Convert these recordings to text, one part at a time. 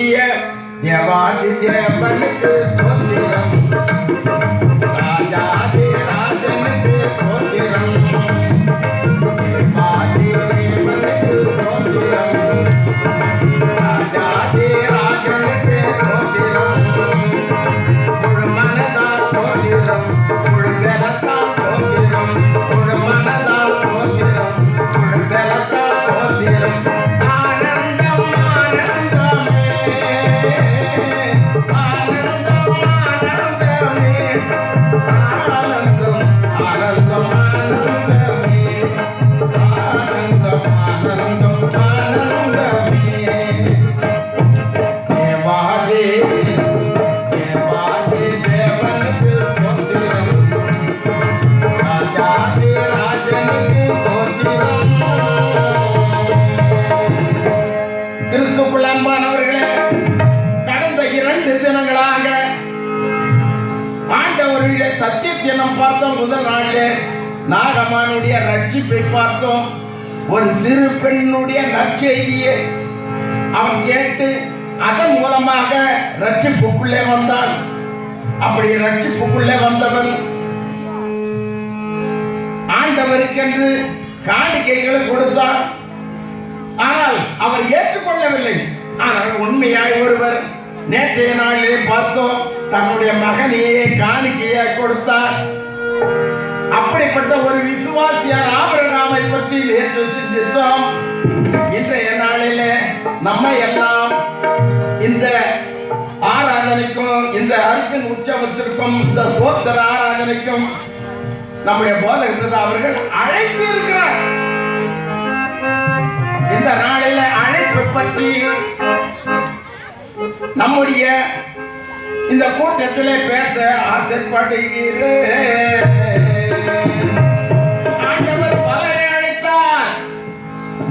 ஊட்டிய தேவாதி தேவனுக்கு ஸ்தோத்திரம், ராஜாதி ராஜனுக்கு ஸ்தோத்திரம், தேவாதி தேவனுக்கு ஸ்தோத்திரம், ராஜாதி ராஜனுக்கு ஸ்தோத்திரம், முழு மனதா ஸ்தோத்திரம், முழு பலத்தா ஸ்தோத்திரம், முழு மனதா ஸ்தோத்திரம், முழு பலத்தா ஸ்தோத்திரம். சத்தியத்தை நாம் பார்த்தோம். முதல் நாளிலே நாகமானுடைய ரட்சிப்பை பார்த்தோம். ஒரு சிறு பெண்ணுடைய நற்செய்தியை அவன் கேட்டு அதன் மூலமாக ரட்சிப்புக்குள்ளே வந்தான். அப்படி ரட்சிப்புக்குள்ளே வந்தவன் ஆண்டவருக்கென்று காணிக்கைகளை கொடுத்தான். ஆனால் அவர் ஏற்றுக்கொள்ளவில்லை. ஆனால் உண்மையாய் ஒருவர் நேற்றைய நாளிலே பார்த்தோம், தன்னுடைய மகனையே காணிக்கையை கொடுத்தார். அப்படிப்பட்ட ஒரு விசுவாசியார் ஆபிரகாமை பற்றி நேற்று சிந்தித்தோம். இன்றைய நாளிலே நம்ம எல்லாம் இந்த ஆராதனைக்கும், இந்த அர்ப்பண உற்சவத்திற்கும், இந்த சோத்திர ஆராதனைக்கும் நம்முடைய போதகர் அவர்கள் அழைத்து இருக்கிறார். இந்த நாளில அழைப்பை பற்றி நம்முடைய இந்த கூட்டத்திலே பேச ஆசைப்படுகிறேன். ஆண்டவர் பலரை அழைத்தார்.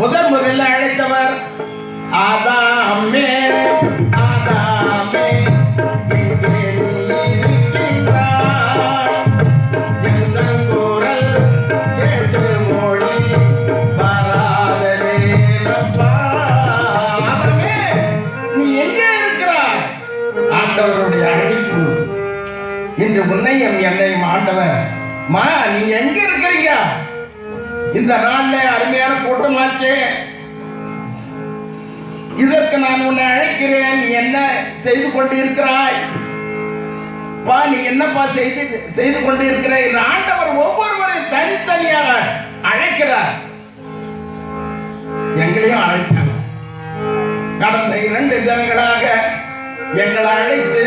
முதல்ல அழைத்தவர் ஆதாமே, ஆதாமே இன்று உன்னையும் என்னையும் ஆண்டவர், மா நீங்க எங்க இருக்கிறீங்க? இந்த நாள்ல அருமையான கூட்டமாச்சே, இதற்கு நான் உன்னை அழைக்கிறேன். நீ என்ன செய்து கொண்டு இருக்கிறாய்? பா நீ என்னப்பா செய்து கொண்டு இருக்கிறாய்? ஆண்டவர் ஒவ்வொருவரையும் தனித்தனியாக அழைக்கிறார். எங்களையும் அழைச்சாங்க. கடந்த 2 தினங்களாக எங்களை அழைத்து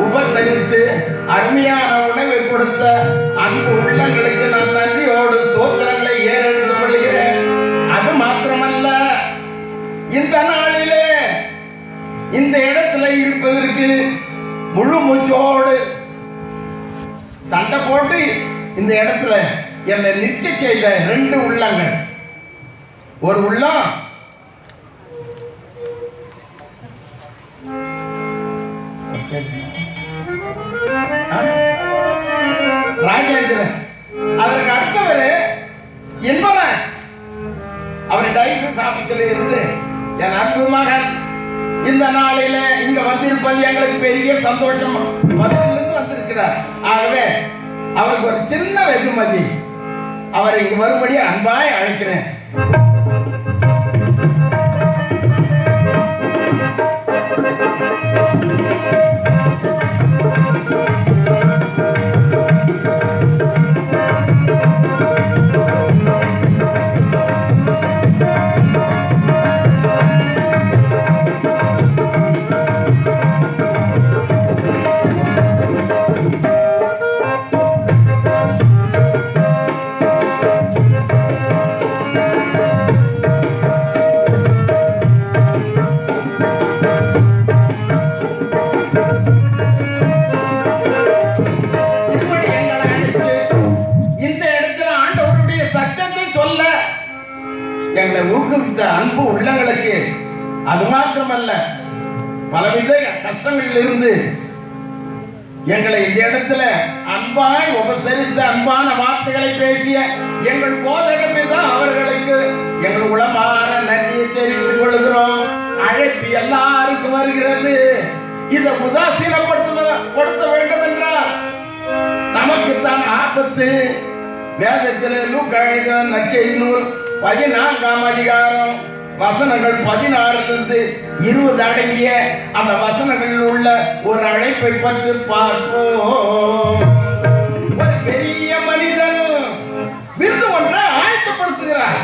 உபசரித்து அருமையான உணவை கொடுத்த அன்பு உள்ளங்களுக்கு நான் நன்றியோடு ஸ்தோத்திரங்களை ஏறெடுத்துக் கொள்கிறேன். அது மாத்திரமல்ல, இந்த நாளிலே இந்த இடத்துல இருப்பதற்கு முழு மூச்சோடு சண்டை போட்டு இந்த இடத்துல என்னை நிற்க செய்த 2 உள்ளங்கள். ஒரு உள்ளம் ராஜேந்திரன், அதற்கு அடுத்தவர் என்பராஜ். அவர் டைசஸ் ஆபீஸ்ல இருந்து என் அன்பு மகன் இந்த நாளில இங்க வந்திருப்பது எங்களுக்கு பெரிய சந்தோஷம். மதுரையிலிருந்து வந்திருக்கிறார். ஆகவே அவருக்கு ஒரு சின்ன வெகுமதி. அவர் இங்கு வரும்படி அன்பாய் அழைக்கிறேன். எங்களை ஊக்குவித்த அன்பு உள்ளங்களுக்கு, அது மாத்திரமல்ல பலவித கஷ்டங்களில் இருந்து எங்களை இந்த இடத்துல அன்பாய் உபசரித்த அன்பான வார்த்தைகளை பேசிய எங்கள் போதகமே தான் அவர்களுக்கு எங்கள் உளமாற நன்றியை தெரிவித்துக் கொள்கிறோம். அழைப்பு எல்லாருக்கும் வருகிறது. இதை உதாசீனப்படுத்த வேண்டும் என்றால் நமக்குத்தான் ஆபத்து. வேதத்தில் லூக்கா எழுதின நற்செய்தி நூல் 14ஆம் அதிகாரம் வசனங்கள் 16 20 அடங்கிய அந்த வசனங்களில் உள்ள ஒரு அழைப்பை பற்றி பார்ப்போம். ஒரு பெரிய மனிதன் விருது ஒன்றை ஆயத்தப்படுத்துகிறார்.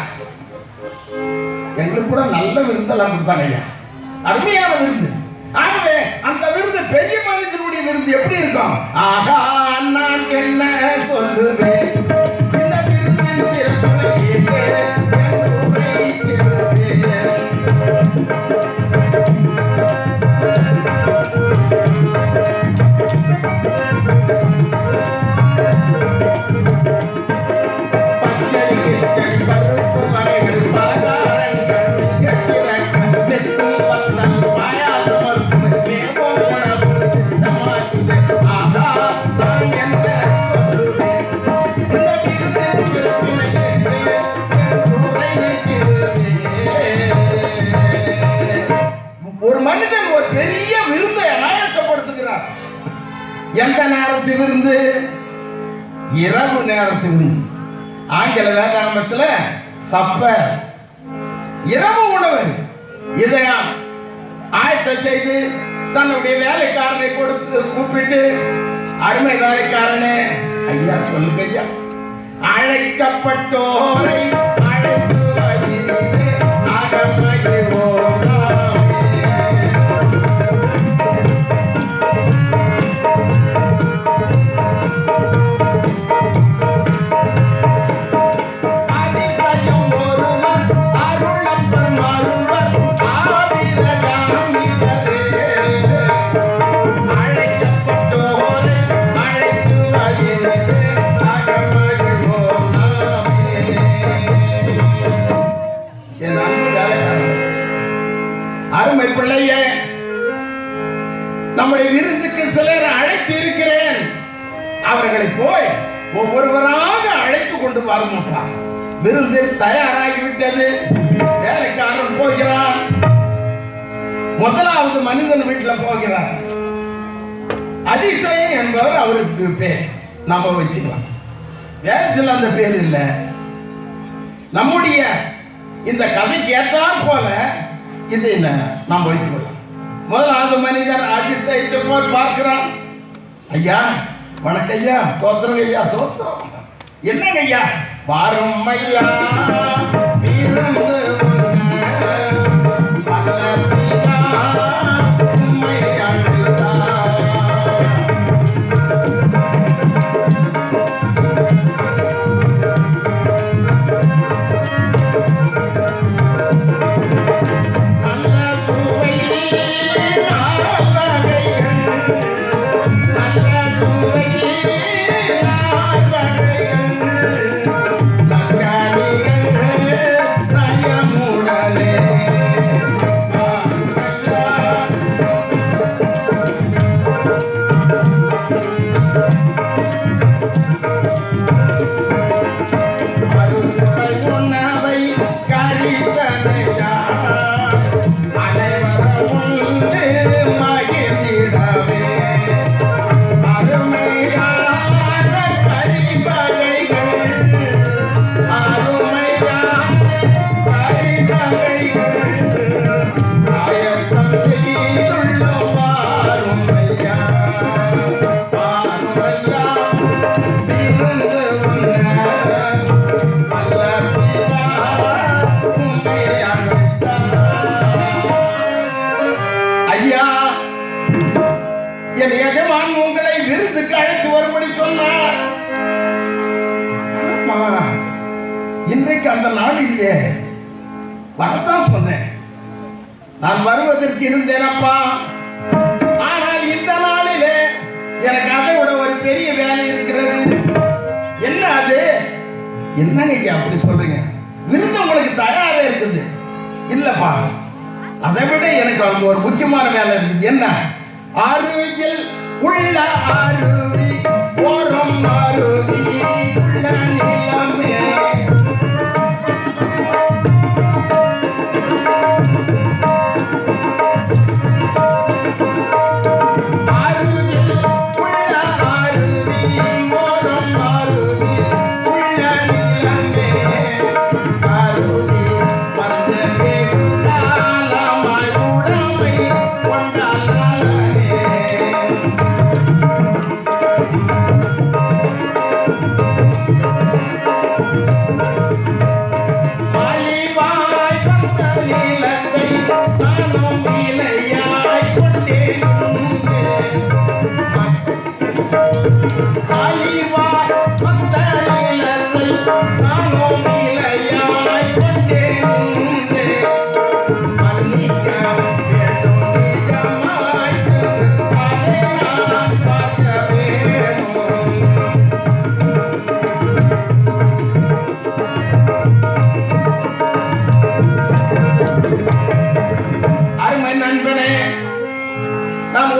எங்களுக்கு கூட நல்ல விருந்தெல்லாம் கொடுத்தாங்க, அருமையான விருது. ஆகவே அந்த விருது பெரிய மனிதனுடைய விருது எப்படி இருக்கும்? ஆகா நான் என்ன சொல்லுவேன், இந்த விருதின் சிறப்புகளை எந்த நேரத்து விருந்து? இரவு நேரத்து விருந்து. ஆங்கில வேதாகமத்தில் சப்பர், இரவு உணவு. இதை ஆயத்தம் செய்து தன்னுடைய வேலைக்காரனை கொடுத்து கூப்பிட்டு, அருமை வேலைக்காரனே, ஐயா சொல்லுங்க ஐயா, அழைக்கப்பட்டோரை அழைத்து பிள்ளையே, நம்முடைய விருந்துக்கு சிலர் அழைத்து இருக்கிறேன். அவர்களை போய் ஒவ்வொருவராக அழைத்து கொண்டு வரமாட்டா. விருந்து தயாராகிவிட்டது. வேலைக்காரன் போகிறான். முதலாவது மனிதன் வீட்டில் போகிறார். அதிசயம் என்பவர் அவருக்கு பேர். நம்ம வச்சுக்கலாம். வேதத்தில் அந்த பேர் இல்லை. நம்முடைய இந்த கதைக்கு ஏற்றாற் போல இது என்ன நாம் வைத்துக் கொள்ளலாம். முதலாவது மனிதர் அதிசயத்தை போய் பார்க்கிறான். ஐயா வணக்கம் ஐயா, தோத்திரம் ஐயா, தோத்திரம். என்னங்க ஐயா? வாரும் ஐயா இன்றைக்கு அந்த நாள் இல்லையே, வரத்தான் சொன்னேன். நான் வருவதற்கு இருந்தேனப்பா. ஆனால் இந்த நாளிலே எனக்கு அதை விட ஒரு பெரிய வேலை இருக்கிறது. என்ன அது? என்னங்க அப்படி சொல்றீங்க? விருந்து உங்களுக்கு தயாரா இருக்குது. இல்லப்பா, அதை விட எனக்கு அங்க ஒரு முக்கியமான வேலை இருக்குது. என்ன? அருகில் உள்ள அருவி ஓரம் அருவி உள்ள நிலமே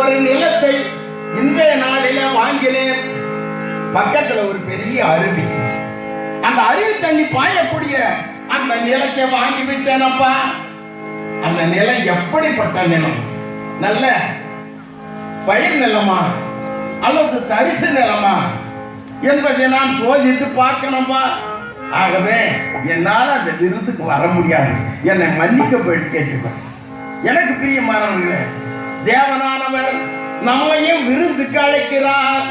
ஒரு நிலத்தை இன்றைய நாளில வாங்கினேன். பக்கத்துல ஒரு பெரிய அருவி, அந்த அருவி தண்ணி பாயக்கூடிய அந்த நிலத்தை வாங்கி விட்டேனப்பா. அந்த நிலம் எப்படிப்பட்ட நிலம்? நல்ல பயிர் நிலமா அல்லது தரிசு நிலமா என்பதை நான் சோதித்து பார்க்கணும்பா. ஆகவே என்னால் அந்த விருதுக்கு வர முடியாது, என்னை மன்னிக்க போயிட்டு கேட்டுப்பேன். எனக்கு பிரியமானவர்களே, தேவனானவர் நம்மையும் விருதுக்கு அழைக்கிறார்.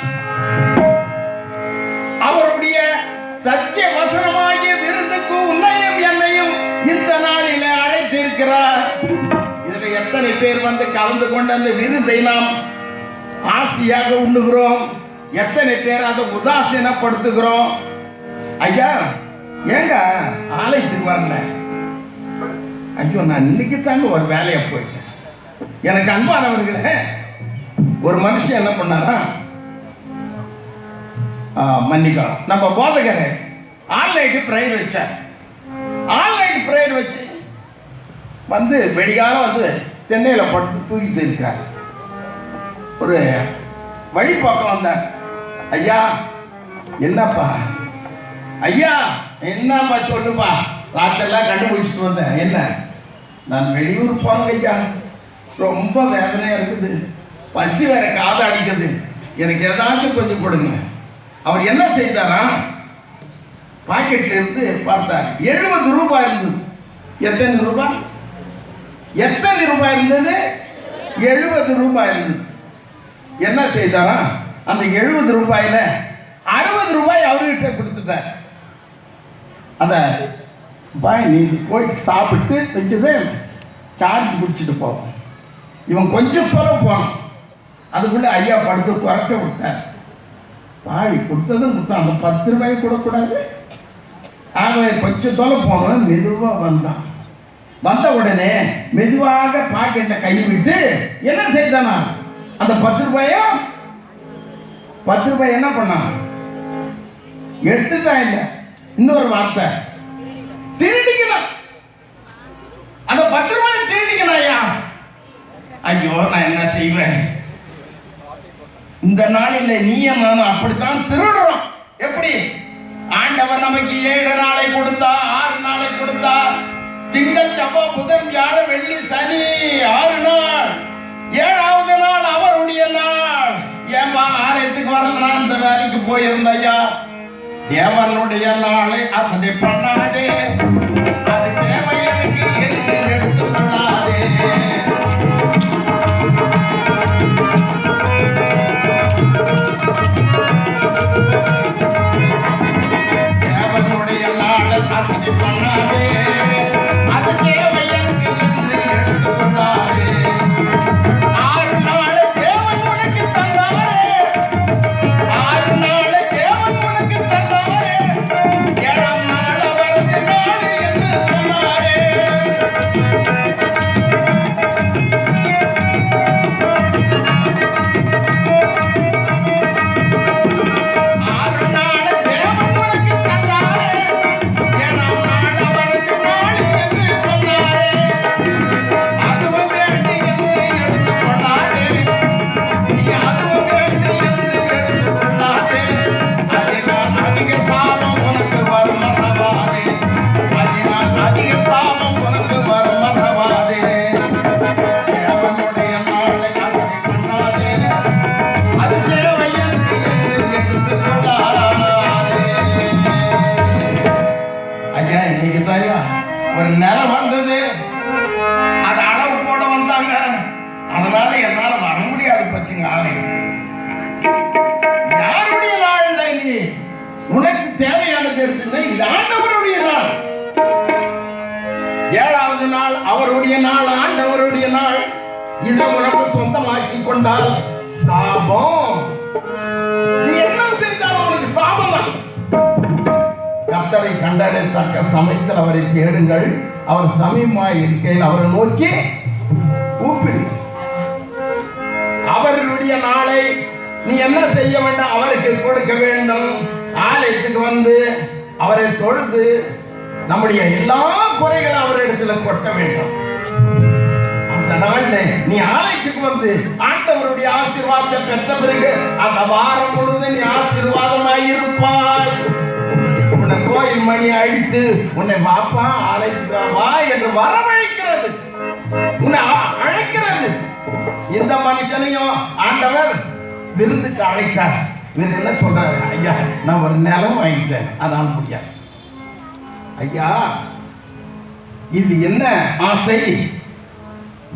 அவருடைய சத்திய வசனமாகிய விருதுக்கு உன்னையும் என்னையும் இந்த நாளிலே அழைத்திருக்கிறார். இதுல எத்தனை பேர் வந்து கலந்து கொண்டு அந்த விருதை நாம் ஆசையாக உண்ணுகிறோம்? எத்தனை பேர் அதை உதாசீனப்படுத்துகிறோம்? ஐயா, ஏங்க ஆலயத்துக்கு வரல? ஐயோ, நான் இன்னைக்கு தாங்க ஒரு வேலையை போயிட்டேன். எனக்கு அன்பானவர்களே, ஒரு மனுஷன் என்ன பண்ணாரா, மன்னிக்கலாம், நம்ம போதகரை ஆன்லைன் ப்ரேயர் வச்சார். ஆன்லைன் ப்ரேயர் வச்சு வந்து வெடிகாலம் வந்து தென்னையில் படுத்து தூக்கிட்டு இருக்கிறார். ஒரு வழிபாக்கம் வந்தார். ஐயா, என்னப்பா? ஐயா, என்னப்பா சொல்லுப்பா? ராத்திரெல்லாம் கண்டுபிடிச்சிட்டு வந்தேன். என்ன? நான் வெளியூர் போனேன் ஐயா, ரொம்ப வேதனையா இருக்குது, பசி வேற காது அடிக்குது, எனக்கு ஏதாச்சும் கொஞ்சம் கொடுங்க. அவர் என்ன செய்தாரா, பாக்கெட்ல இருந்து பார்த்தார், 70 ரூபாய் இருந்தது. எத்தனை ரூபாய்? எத்தனை ரூபாய் இருந்தது? 70 ரூபாய் இருந்தது. என்ன செய்தாரா, அந்த 70 ரூபாயில 60 ரூபாய் அவர்கிட்ட கொடுத்துட்டார். அந்த பாய், நீ போய் சாப்பிட்டு வச்சது சார்ஜ் குடிச்சிட்டு போவோம். இவன் கொஞ்சம் தொலை போனான், அதுக்குள்ள ஐயா படுத்து புரட்ட விட்டார். பாவி கொடுத்ததும் கொடுத்தான், அந்த 10 ரூபாய் கொடுக்கூடாது. ஆகவே கொஞ்சம் தொலை போனவன் மெதுவாக வந்தான். வந்த உடனே மெதுவாக பாக்கெட்டை கை விட்டு என்ன செய்தானா, அந்த 10 ரூபாய் என்ன பண்ணான்? எடுத்துட்டான். இல்லை, இன்னொரு வார்த்தை, திருடிக்கணும். அந்த 10 ரூபாய் திருடிக்கணும். ஐயா, ஐயோ, நான் என்ன செய்வேன்? இந்த நாளில் நீயும் நானும் அப்படித்தான் திருடுறோம். எப்படி? ஆண்டவர் நமக்கு 7 நாளை கொடுத்தா, 6 நாளை கொடுத்தா. திங்கள், செவ்வாய், புதன், வியாழன், வெள்ளி, சனி 6 நாள். 7வது நாள் அவருடைய நாள். ஏன்பா ஆலயத்துக்கு வரல? அந்த வேலைக்கு போயிருந்த ஐயா. தேவனுடைய நாளை அசதி பண்ணாதே, அது தேவையனுக்கு என்று எடுத்து கொள்ளாதே. தேவனுடைய நாளை அசதி பண்ணாதே, அது தேவையனுக்கு என்று எடுத்து கொள்ளாதே. 6 நாள் தேவன் உனக்கு தந்தாரே, 6 நாள் தேவன் உனக்கு தந்தாரே, 7ஆம் நாள் அவரது நாள் என்று சொன்னாரே. 6 நாள் தேவன் உனக்கு தந்தாரே, 7ஆம் நாள் அவரது நாள் என்று சொன்னாரே. அதுவும் வேண்டி என்று எடுத்துக் கொள்ளாதே, நீ அதுவும் வேண்டி என்று எடுத்துக் கொள்ளாதே. அதனால் அதிக சாபம் உனக்கு வரும் மறவாதே, அதனால் அதிக சாபம் உனக்கு வரும் மறவாதே. தேவனுடைய நாளை அசதி பண்ணாதே, அது தேவை என்று எடுத்துக் கொள்ளாதே. ஐயா, இன்னைக்கு தாயா ஒரு நிலம் வந்தது, அது அளவு போட வந்தாங்க, அதனால என்னால வர முடியாது பச்சுங்க ஆலயம். யாருடைய நாள் இல்லை, நீ உனக்கு தேவையானது எடுத்துங்க. இது ஆண்டவருடைய நாள். 7வது நாள் அவருடைய நாள், ஆண்டவருடைய நாள். இதை உனக்கு சொந்தமாக்கி கொண்டால் சாபம். நீ என்ன செய்தாலும் உனக்கு சாபம் தான். கர்த்தரை கண்டடைத்தக்க சமயத்தில் அவரை தேடுங்கள், அவர் சமயமாய் இருக்கையில் அவரை நோக்கி கூப்பிடு. அவருடைய நாளை நீ என்ன செய்ய வேண்டும்? அவருக்கு கொடுக்க வேண்டும். ஆலயத்துக்கு வந்து அவரை தொழுது நம்முடைய எல்லா குறைகளும் அவரிடத்தில் கொட்ட வேண்டும். அந்த நாள்ல நீ ஆலயத்துக்கு வந்து ஆண்டவருடைய ஆசீர்வாதத்தை பெற்ற பிறகு அந்த வாரம் முழுவதும் நீ ஆசீர்வாதமாயிருப்பாய். உன்னை கோயில் மணி அடித்து உன்னை வாப்பா அழைத்து வா என்று வரவழைக்கிறது, உன்னை அழைக்கிறது. இந்த மனுஷனையும் ஆண்டவர் விருந்துக்கு அழைத்தார். இவர் என்ன சொல்றாரு? ஐயா, நான் ஒரு நிலம் வாங்கிட்டேன், அதான் முடியாது. ஐயா, இது என்ன ஆசை?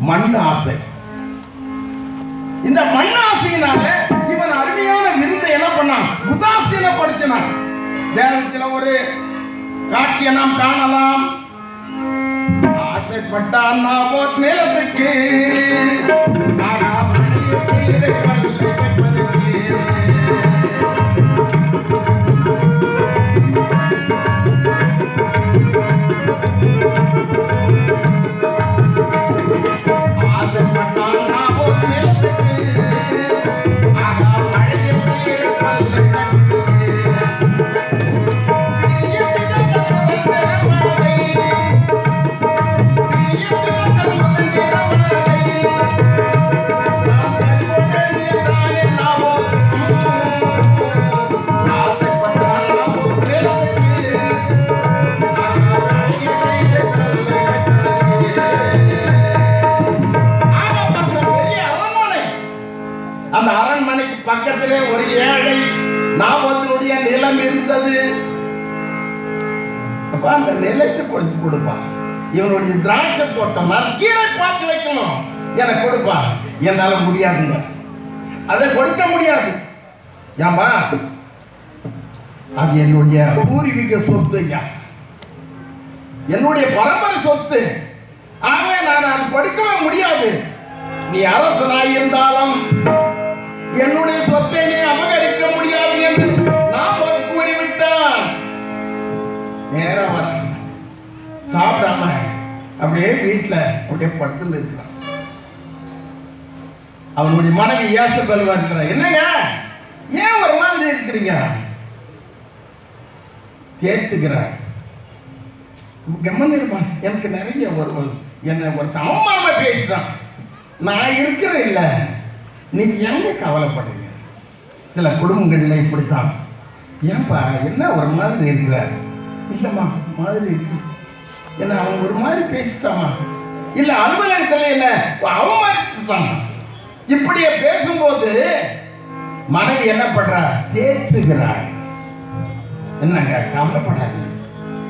மண் ஆசை. இந்த மண் ஆசையினால இவன் அருமையான விருந்தை என்ன பண்ணான்? உதாசீனப்படுத்தினான். வேதத்தில் ஒரு காட்சியை நாம் காணலாம். ஆசைப்பட்டான் நாபோத் நிலத்துக்கு, அந்த அரண்மனைக்கு பக்கத்திலே ஒரு ஏழை நாபோத்தினுடைய நிலம் இருந்தது. அப்ப அந்த நிலத்தை கொடுத்து கொடுப்பான். இவனுடைய திராட்சை தோட்டம் கீரை பார்த்து வைக்கணும், எனக்கு கொடுப்பான். என்னால முடியாதுங்க, அதை கொடுக்க முடியாது. ஏம்பா, அது என்னுடைய பூர்வீக சொத்து ஐயா, என்னுடைய பரம்பரை சொத்து. ஆகவே நான் அது கொடுக்கவே முடியாது. நீ அரசனாயிருந்தாலும் என்னுடைய சொத்தை நீ அபகரிக்க முடியாது என்று நான் கூறிவிட்டான். நேரம் வர சாப்பிடாம அப்படியே வீட்டுல அப்படியே படுத்து இருக்கிறான். அவனுடைய மனைவி யாசபேல் இருக்கிறான். என்னங்க, ஏன் ஒரு மாதிரி இருக்கிறீங்க? கேட்டுக்கிறான். கம்மனிருப்பான். எனக்கு நிறைய என்ன ஒரு அவமானமா பேசுறான். நான் இருக்கிறேன் இல்ல, நீங்க எங்க கவலைப்படுறீங்க? சில குடும்பங்கள்ல இப்படித்தான். ஏன்பா என்ன ஒரு மாதிரி இருக்கிற? இல்லம்மா மாதிரி இருக்கு. என்ன அவன் ஒரு மாதிரி பேசிட்டாமா? இல்ல அலுவலகத்துல என்ன அவமானிச்சுட்டான். இப்படியே பேசும்போது மனைவி என்ன பண்றா? தேற்றுகிறாள். என்னங்க, கவலைப்படாது.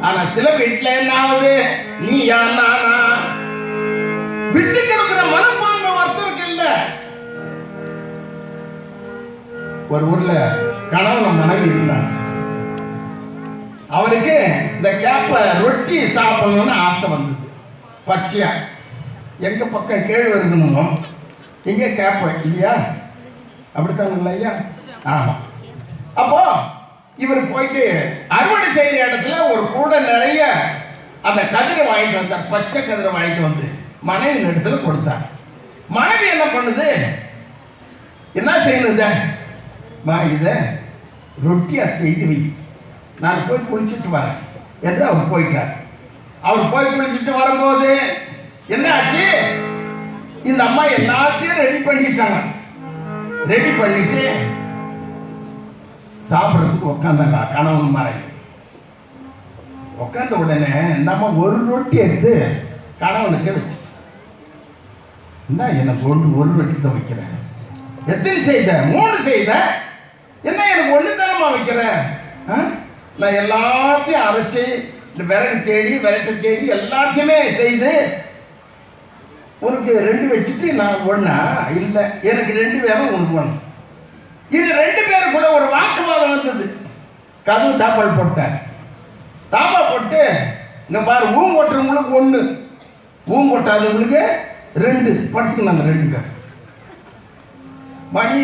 ஆனா சில வீட்டுல என்ன ஆகுது? நீ யானா விட்டு கொடுக்கிற மனப்பான்மை ஒருத்தருக்கு இல்ல. ஒரு ஊர்ல கணவன் மனைவி இருந்தாங்க. அவருக்கு இந்த கேப்ப ரொட்டி சாப்பிடணும்னு ஆசை வந்தது. பச்சையா எங்க பக்கம் கேழ்வு இருக்கணும், இங்க கேப்ப இல்லையா? அப்படித்தான் இல்லையா? ஆமா. அப்போ இவர் போயிட்டு அறுவடை செய்யற இடத்துல ஒரு கூட நிறைய அந்த கதிரை வாங்கிட்டு வந்தார். பச்சை கதிரை வாங்கிட்டு வந்து மனைவி இடத்துல கொடுத்தார். மனைவி என்ன பண்ணுது? என்ன செய்யணும்? இதை ரொட்டியா செய்து வை, நான் போய் குளிச்சுட்டு வரேன் என்று அவர் போயிட்டார். அவர் போய் குளிச்சுட்டு வரும்போது என்ன ஆச்சு? இந்த அம்மா எல்லாத்தையும் ரெடி பண்ணிட்டாங்க. ரெடி பண்ணிட்டு சாப்பிட்றதுக்கு உட்காந்தாங்க. கணவன் மனைவி உட்காந்த உடனே நம்ம ஒரு ரொட்டி எடுத்து கணவனுக்கு வச்சு, என்ன எனக்கு ஒரு ரொட்டி தான் வைக்கிறேன். எத்தனை செய்த? 3 செய்த. என்ன எனக்கு ஒன்று தானமா வைக்கிறேன்? நான் எல்லாத்தையும் அரைச்சி விறகு தேடி விரட்டை தேடி எல்லாத்தையுமே செய்து உனக்கு 2 வச்சுட்டு நான் ஒண்ணா இல்லை, எனக்கு 2 வேணும், உனக்கு ஒன்று. இது 2 பேருக்குள்ள ஒரு வாக்குவாதம் வந்தது. கதவு தாப்பால் போட்டேன். தாப்பா போட்டு இங்க பாரு, ஊங்கொட்டுறவங்களுக்கு 1, ஊங்கொட்டாதவங்களுக்கு 2 படுத்துக்கணும். 2 பேர் மணி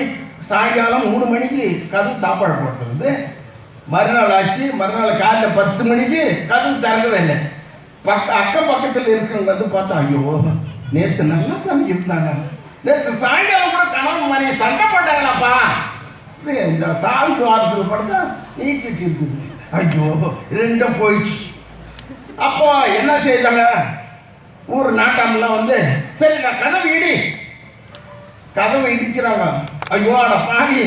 சாயங்காலம் 3 மணிக்கு கதவு தாப்பாடு போட்டுருந்து. மறுநாள் ஆச்சு. மறுநாள் காலையில் 10 மணிக்கு கதவு திறக்கவே இல்லை. அக்கம் பக்கத்தில் இருக்கிறவங்க வந்து பார்த்தா, ஐயோ நேற்று நல்லா தான் இருந்தாங்க, நேற்று சாயங்காலம் கூட கணவன் மனைவி சண்டை போட்டாங்களாப்பா, இந்த சாவி வாரத்தில் படுத்தா நீக்கிட்டு இருக்குது. ஐயோ 2 போயிடுச்சு. அப்போ என்ன செய்தாங்க? ஊர் நாட்டாமெல்லாம் வந்து, சரி நான் கதவு இடி, கதவை இடிக்கிறாங்க. ஐயோ அட பாவி,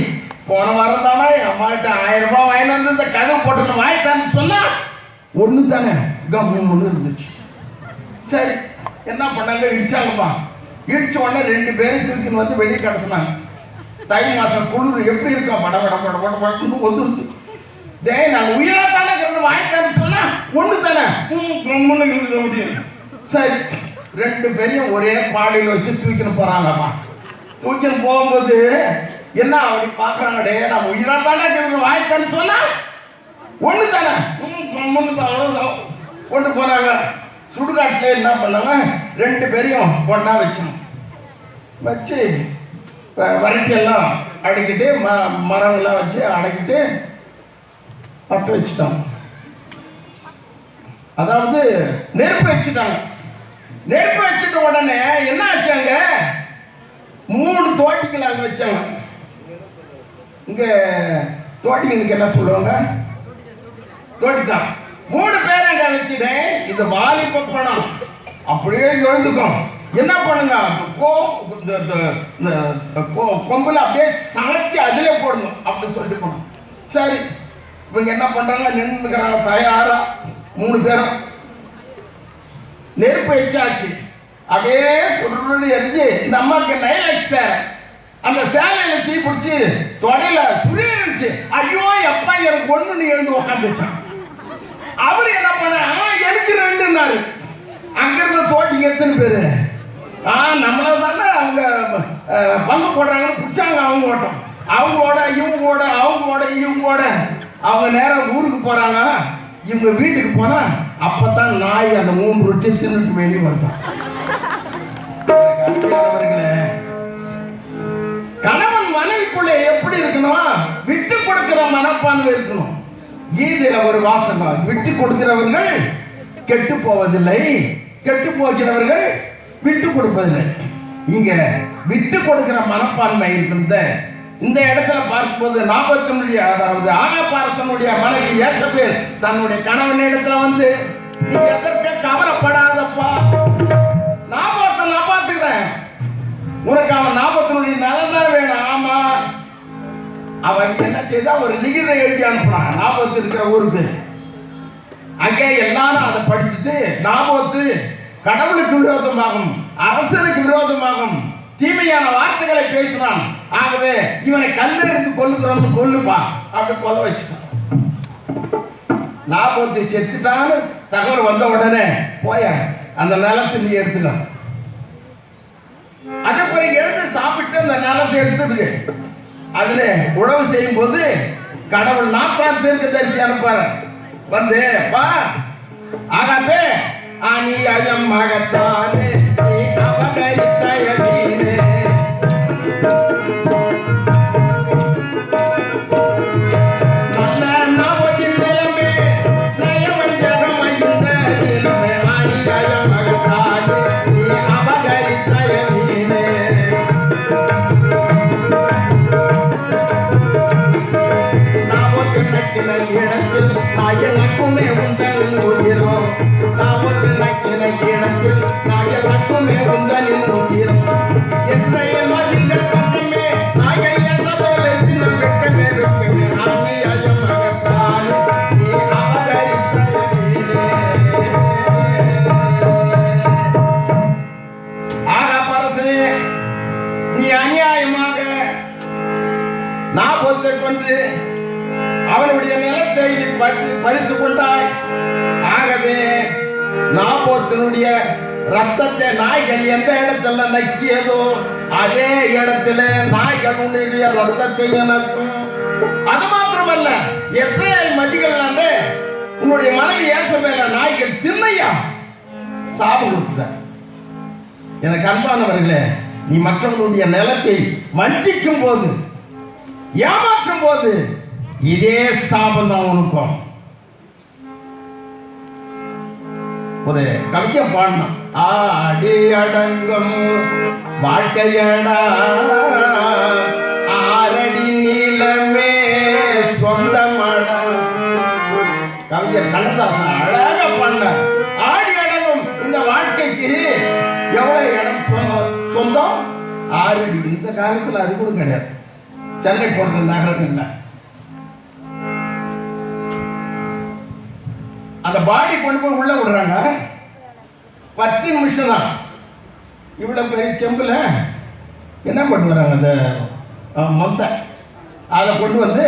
போன வாரம் தானே என் அம்மாட்ட 1000 ரூபாய் வாங்கி வந்து இந்த கதவு போட்டு வாங்கிட்டான்னு சொன்னா ஒன்று தானே கம்முன்னு ஒன்று இருந்துச்சு. சரி என்ன பண்ணாங்க, இடிச்சாங்கப்பா. இடிச்ச உடனே 2 பேரும் தூக்கின்னு வந்து வெளியே கிடக்குனாங்க. தை மாசம் குளிர் எப்படி இருக்கும், பட பட பட பட படன்னு ஒதுருது. டே நான் உயிரா தானே வாங்கிட்டான்னு சொன்னா ஒன்று தானே முடியும். சரி 2 பேரையும் ஒரே பாடையில் வச்சு தூக்கின்னு போறாங்கம்மா. தூக்கின்னு போகும்போது என்ன அப்படி பார்க்குறாங்க, டே நான் உயிரா தானே வாங்கிட்டான்னு சொன்னா ஒன்று தானே கொண்டு போனாங்க. சுடுகாட்டில் என்ன பண்ணாங்க, 2 பேரையும் ஒன்றா வச்சோம். வச்சு வரட்டியெல்லாம் அடைக்கிட்டு மரங்கள்லாம் வச்சு அடைக்கிட்டு பற்ற வச்சுட்டோம். அதாவது நெருப்பு வச்சுட்டாங்க. நெருப்பு வச்சுட்ட உடனே என்ன ஆச்சாங்க, 3 தோட்டிகள் அங்கே வச்சாங்க. இங்க தோட்டிகளுக்கு என்ன சொல்லுவாங்க, தோட்டிதான். 3 பேர் அங்க வச்சுட்டேன். இது வாலிப பணம் அப்படியே எழுந்துக்கும். என்ன பண்ணுங்க, கொம்புல அப்படியே சாத்தி அதிலே போடணும் அப்படின்னு சொல்லிட்டு போனோம். சரி இவங்க என்ன பண்றாங்க, நின்றுக்கிறாங்க தயாரா. 3 பேரும் நெருப்பு வச்சாச்சு. அப்படியே சுருள் எரிஞ்சு இந்த அம்மாவுக்கு நைலாச்சு சார். அந்த சேலையில தீ பிடிச்சி தொடையில சுழிச்சு. ஐயோ எப்பா எனக்கு ஒண்ணு, நீ எழுந்து உட்காந்து வச்சான். அவரு என்ன பண்ண, எனக்கு 2ன்னாரு. அங்க இருந்த தோட்டிங்க எத்தனை பேரு, நம்மள தானே அவங்க பங்கு போடுறாங்கன்னு பிடிச்சாங்க. அவங்க ஓட்டம், அவங்களோட இவங்களோட அவங்களோட இவங்களோட அவங்க நேரம் ஊருக்கு போறாங்க. இவங்க வீட்டுக்கு போனா அப்பதான் நாய் அந்த 3 ரொட்டி தின்னுட்டு வெளியே வருதான். கணவன் மனைவிக்குள்ள எப்படி இருக்கணும், விட்டு கொடுக்கிற மனப்பான்மை இருக்கணும். கீதையில ஒரு வாசகம், விட்டு கொடுக்கிறவர்கள் கெட்டு போவதில்லை, கெட்டு போகிறவர்கள் விட்டு கொடுப்பதில்லை. இங்க விட்டு கொடுக்கிற மனப்பான்மை இருக்கின்ற இந்த இடத்துல பார்க்கும்போது நாபத்தினுடைய, அதாவது ஆகாபாரசனுடைய மனைவி ஏசபேல் தன்னுடைய கணவன் இடத்துல வந்து, நீ எதற்கு கவலைப்படாதப்பா, நாபத்தை நான் பார்த்துக்கிறேன், உனக்கு அவன் நாபத்தினுடைய நலன்தான் வேணும். ஆமா, அவன் என்ன செய்தா ஒரு லிகிதம் எழுதி அனுப்புனான் நாபத்து இருக்கிற ஊருக்கு. அங்கே எல்லாரும் அதை படிச்சுட்டு, நாபத்து கடவுளுக்கு விரோதமாகும், அரசனுக்கு விரோதமாகும் தீமையான வார்த்தைகளை பேசினான். ஆகவே இவனை கல்லெறிந்து கொல்லுகிறோம், கொல்லுப்பா அப்படி கொல்ல வச்சுட்டான். நாபத்து செத்துட்டான்னு தகவல் வந்த உடனே போய அந்த நிலத்தை நீ எடுத்துக்க. அதே பிறகு எழுந்து சாப்பிட்டு அந்த நிலத்தை எடுத்துருக்கு. அதுல உழவு செய்யும் போது கடவுள் நாத்தான் தீர்க்கதரிசி அனுப்பாரு. வந்து பா ஆகாப்பே அணி அயம் மகத்தானே நீ அவகரித்தயதீனே நல்ல நாவதின் நிலமே நயவஞ்சகம் ஐந்த நிலமே அணி அயம் மகத்தானே நீ அவகரித்தயதீனே நாவத்து நக்கின இடத்தில் நாயனக்குமே உந்தன் உயிரும், நாவத்து நக்கின இடத்தில் நாயனக்குமே உந்தன் உயிரும். இஸ்ரவேல் மதிகள் பக்கமே நாயன் ஏசபேல் எத்தின வெட்கமே வெட்கமே ஆமி அயம் மகத்தானே நீ அவகரித்தயதீனே. ஆகாபாரசனே, நீ அநியாயமாக நாபத்தை கொண்டு அவனுடைய நிலத்தை பறித்து கொண்டாய். ஆகவே நாபோத்தினுடைய ரத்தத்தை நாய்கள் எந்த இடத்துல நக்கியதோ அதே இடத்துல நாய்களுடைய ரத்தத்தை எனக்கும். அது மாத்திரமல்ல, இஸ்ரவேல் மதிகள் உன்னுடைய மனைவி ஏசபேல நாய்கள் திண்ணையா சாபம் கொடுத்த. எனக்கு அன்பானவர்களே, நீ மற்றவங்களுடைய நிலத்தை வஞ்சிக்கும் போது, ஏமாற்றும் போது இதே சாபம் தான் உனக்கும். ஒரு கவிஞன் பாடணும், ஆடி அடங்கும் வாழ்க்கையடா ஆரடி நீளமே சொந்தமடா. கவிஞர் கண்ணதாசன் அழகா பண்ண, ஆடி அடங்கும் இந்த வாழ்க்கைக்கு எவ்வளவு இடம் சொந்தம், 6 அடி. இந்த காலத்துல அது கூட கிடையாது. சென்னை போன்ற நகரங்கள்ல அந்த பாடி கொண்டு போய் உள்ள விடுறாங்க. 10 நிமிஷம் தான். இவ்வளவு பெரிய செம்புல என்ன பண்ணி வராங்க, அந்த மொத்த அதை கொண்டு வந்து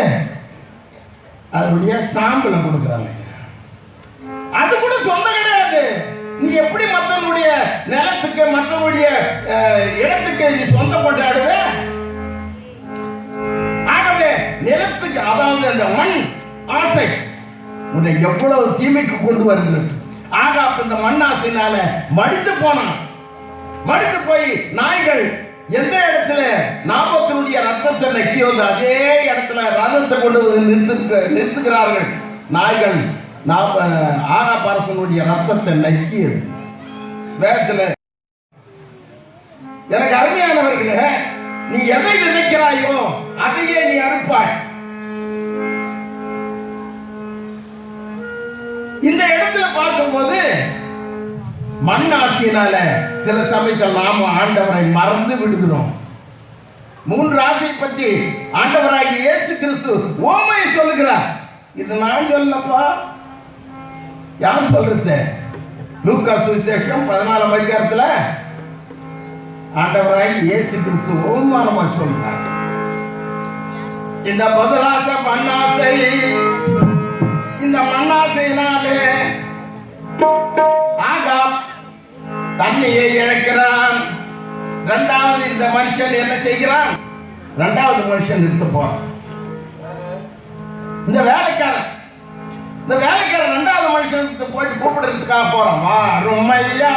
அதனுடைய சாம்பலை கொடுக்குறாங்க. அது கூட சொந்தம் கிடையாது. நீ எப்படி மற்றவனுடைய நிலத்துக்கு மற்றவனுடைய இடத்துக்கு நீ சொந்தம் கொண்டாடுவ? ஆகவே நிலத்துக்கு, அதாவது அந்த மண் ஆசை உன்னை எவ்வளவு தீமைக்கு கொண்டு வருகிறது. ஆக அப்ப இந்த மண் ஆசையினால மடித்து போனான். மடித்து போய் நாய்கள் எந்த இடத்துல நாபத்தினுடைய ரத்தத்தை நக்கியது அதே இடத்துல ரத்தத்தை கொண்டு வந்து நிறுத்துகிறார்கள். நாய்கள் ஆகாப் அரசனுடைய ரத்தத்தை நக்கியது வேகத்துல. எனக்கு அருமையானவர்களே, நீ எதை விதைக்கிறாயோ அதையே நீ அறுப்பாய். இந்த இடத்துல பார்க்கும்போது மண் ஆசையினால சில சமயத்தில் நாம ஆண்டவரை மறந்து விடுகிறோம். 3 ஆசை பற்றி ஆண்டவராகிய இயேசு கிறிஸ்து ஓமையை சொல்லுகிறார். இது நான் சொல்லப்பா, யார் சொல்றது? லூக்கா சுவிசேஷம் 14ஆம் அதிகாரத்துல ஆண்டவராகிய இயேசு கிறிஸ்து ஓமானமா சொல்றார். இந்த முதலாசை மண்ணாசை, இந்த மண்ணாசையினாலே ஆகாப் தன்னையை இழக்கிறான். 2வது இந்த மனுஷன் என்ன செய்கிறான்? 2வது மனுஷன் நிறுத்த போறான். இந்த வேலைக்காரன் 2வது மனுஷன் போயிட்டு கூப்பிடுறதுக்காக போறான். வா ரொம்மையா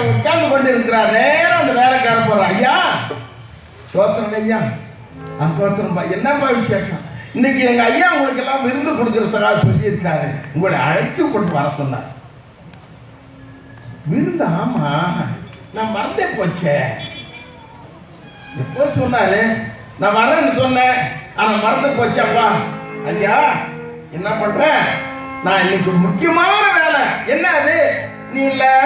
உட்கார்ந்து கொண்டு இருக்கிறார். நேரம் அந்த வேலைக்காரன் போறான். ஐயா சோத்திரம் ஐயா, சோத்திரம்பா, என்னப்பா விசேஷம்? இன்னைக்கு எங்க ஐயா உங்களுக்கு எல்லாம் விருந்து கொடுக்கறதுக்காக சொல்லி இருக்காரு, உங்களை அழைத்து கொண்டு வர சொன்னார். விருந்து? ஆமா, நான் மறந்தே போச்சேன். எப்போ சொன்னாரு? நான் வரேன்னு சொன்னேன், ஆனா மறந்து போச்சப்பா. ஐயா என்ன பண்ற? நான் இன்னைக்கு ஒரு முக்கியமான வேலை. என்ன அது? Yeah.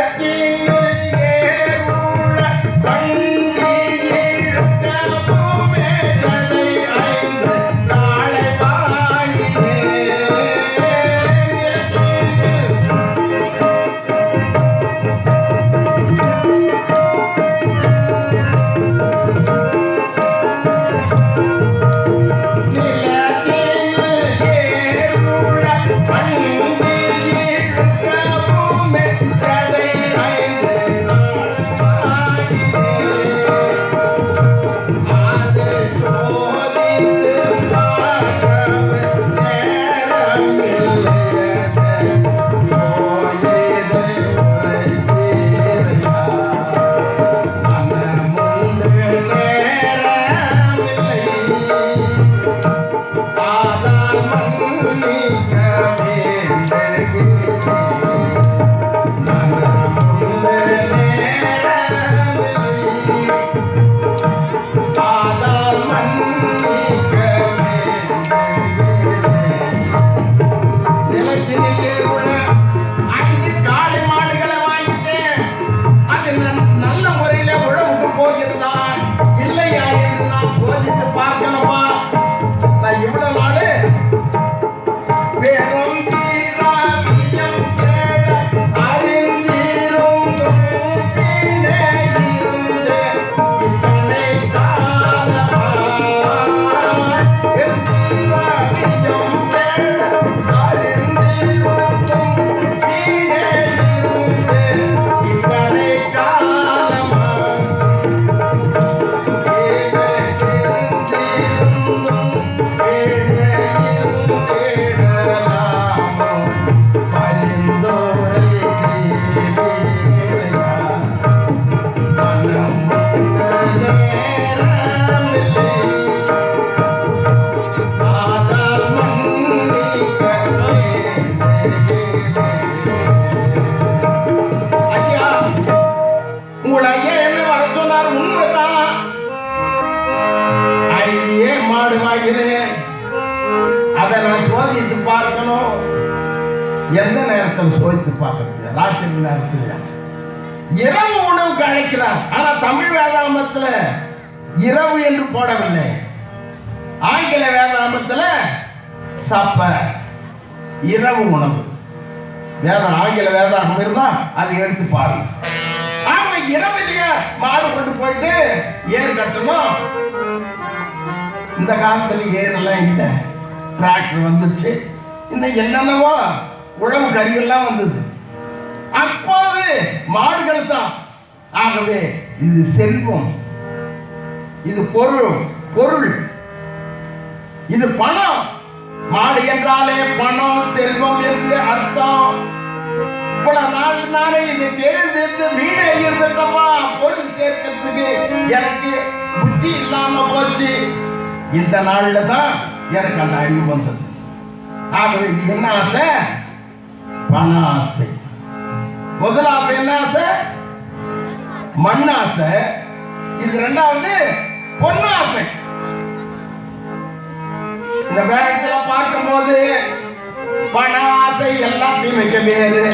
அழைக்கிறேன். அதை நான் சோதித்து பார்க்கணும். எந்த நேரத்தில் சோதித்து பார்க்கறது? ராத்திரி நேரத்தில் இரவு உணவுக்கு அழைக்கிறார். ஆனா தமிழ் வேதாகமத்துல இரவு என்று போடவில்லை. ஆங்கில வேதாகமத்துல சப்பர், இரவு உணவு. வேதம் ஆங்கில வேதாகம் இருந்தா அதை எடுத்து பாருங்க. ஆமா, இரவுலயே மாடு கொண்டு போயிட்டு ஏர் கட்டணும். இந்த காலத்துல ஏரெல்லாம் இல்லை, டிராக்டர் வந்துச்சு. இன்னைக்கு என்னென்னவோ உழவு கருவியெல்லாம் வந்தது. அப்போது மாடுகள் தான். ஆகவே இது செல்வம், இது பொருள், இது பணம். மாடு என்றாலே பணம், செல்வம் என்று அர்த்தம். இவ்வளவு நாள் நானே இதை தெரிந்து வீடே இருந்துட்டப்பா, பொருள் சேர்க்கிறதுக்கு எனக்கு புத்தி இல்லாம போச்சு. இந்த நாள்ல தான் எனக்கு அந்த அறிவு வந்தது. ஆகவே இது என்ன ஆசை? பண ஆசை. முதல் ஆசை என்ன ஆசை? மண் ஆசை. இது இரண்டாவது பொன்னாசை. இந்த வேகத்துல பார்க்கும் போது பண ஆசை எல்லாத்தையும் மிக வேறு.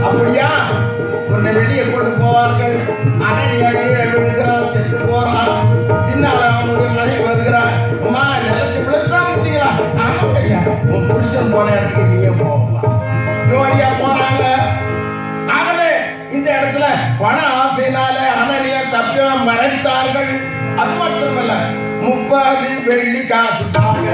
அப்படியா உன்னை வெளியே கொண்டு போவார்கள். செத்து போறான். பின்னால அவனுடைய மனைவி வருகிறான். அம்மா நிலத்து விழுத்தாமட்டீங்களா? உன் புருஷன் போன இடத்துக்கு நீயே போகலாம். ஜோடியா போறாங்க. ஆகவே இந்த இடத்துல பண ஆசையினால அனனியா சப்தம் மறைத்தார்கள். அது மட்டுமல்ல, 30 வெள்ளி காசுக்காக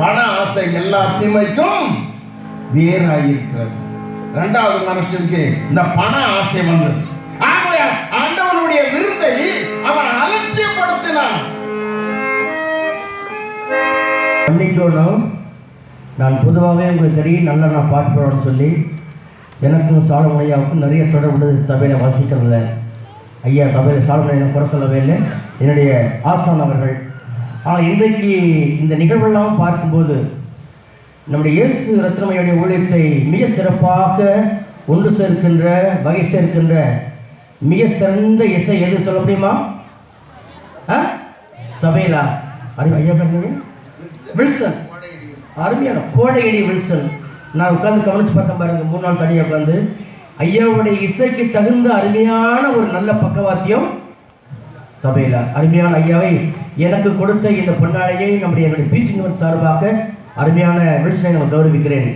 பண ஆசை எல்லா தீமைக்கும் வேறாயிருக்கிறது. இரண்டாவது மனுஷனுக்கு இந்த பண ஆசை வந்தது. ஆகவே ஆண்டவனுடைய விருந்தை அவன் அலட்சியப்படுத்தினான். நான் பொதுவாகவே உங்களுக்கு தெரியும், நல்லா நான் பாட்டு போடணும்னு சொல்லி எனக்கும் சாலமோன் ஐயாவுக்கும் நிறைய தொடர்பு தபையில் வாசிக்கிறதில்ல. ஐயா தபையில் சாலமோன் குறை சொல்லவே இல்லை, என்னுடைய ஆஸ்தான் அவர்கள். ஆனால் இன்றைக்கு இந்த நிகழ்வெல்லாம் பார்க்கும்போது நம்முடைய இயேசு ரத்னமையுடைய ஊழியத்தை மிக சிறப்பாக ஒன்று சேர்க்கின்ற வகை சேர்க்கின்ற மிக சிறந்த இசை எது சொல்ல முடியுமா? தபேலா ஐயா பேர் வில்சன், அருமையான கோடையடி வில்சன். நான் உட்காந்து கவனிச்சு பார்த்தேன் பாருங்க, 3 நாள் தனியாக உட்காந்து ஐயாவுடைய இசைக்கு தகுந்த அருமையான ஒரு நல்ல பக்கவாத்தியம் தபேலா. அருமையான ஐயாவை எனக்கு கொடுத்த இந்த பொன்னாடையை என்னுடைய பிசிங்கவன் சார்பாக அருமையான வில்சனை நான் கௌரவிக்கிறேன்.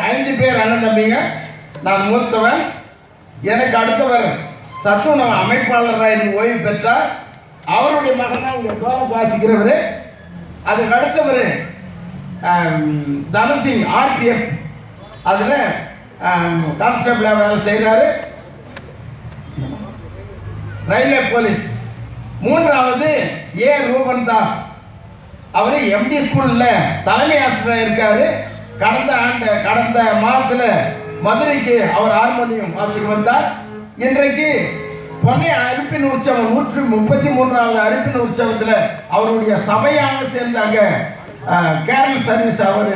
ஐந்து பேர் அண்ணன் தம்பிங்க. நான் மூத்தவன். எனக்கு அடுத்தவர் சத்துணவு அமைப்பாளராக எனக்கு ஓய்வு பெற்றார். அவருடைய மகன் தான் இங்கே தோரம் வாசிக்கிறவர். அதுக்கு அடுத்தவர் தனசிங் ஆர்பிஎஃப், அதில் கான்ஸ்டபிளாக வேலை செய்கிறாரு, ரயில்வே போலீஸ். மூன்றாவது ஏ ரூபன் தாஸ், அவர் எம்டி ஸ்கூலில் தலைமை ஆசிரியராக இருக்காரு. கடந்த மாதத்தில் மதுரைக்கு அவர் ஹார்மோனியம் வாசிக்க வந்தார். இன்றைக்கு பொன்னை அரிப்பின் உற்சவம் 133வது அரிப்பின் உற்சவத்தில் அவருடைய சபையாக சேர்ந்தாங்க. கேரள் சர்வீஸ் அவர்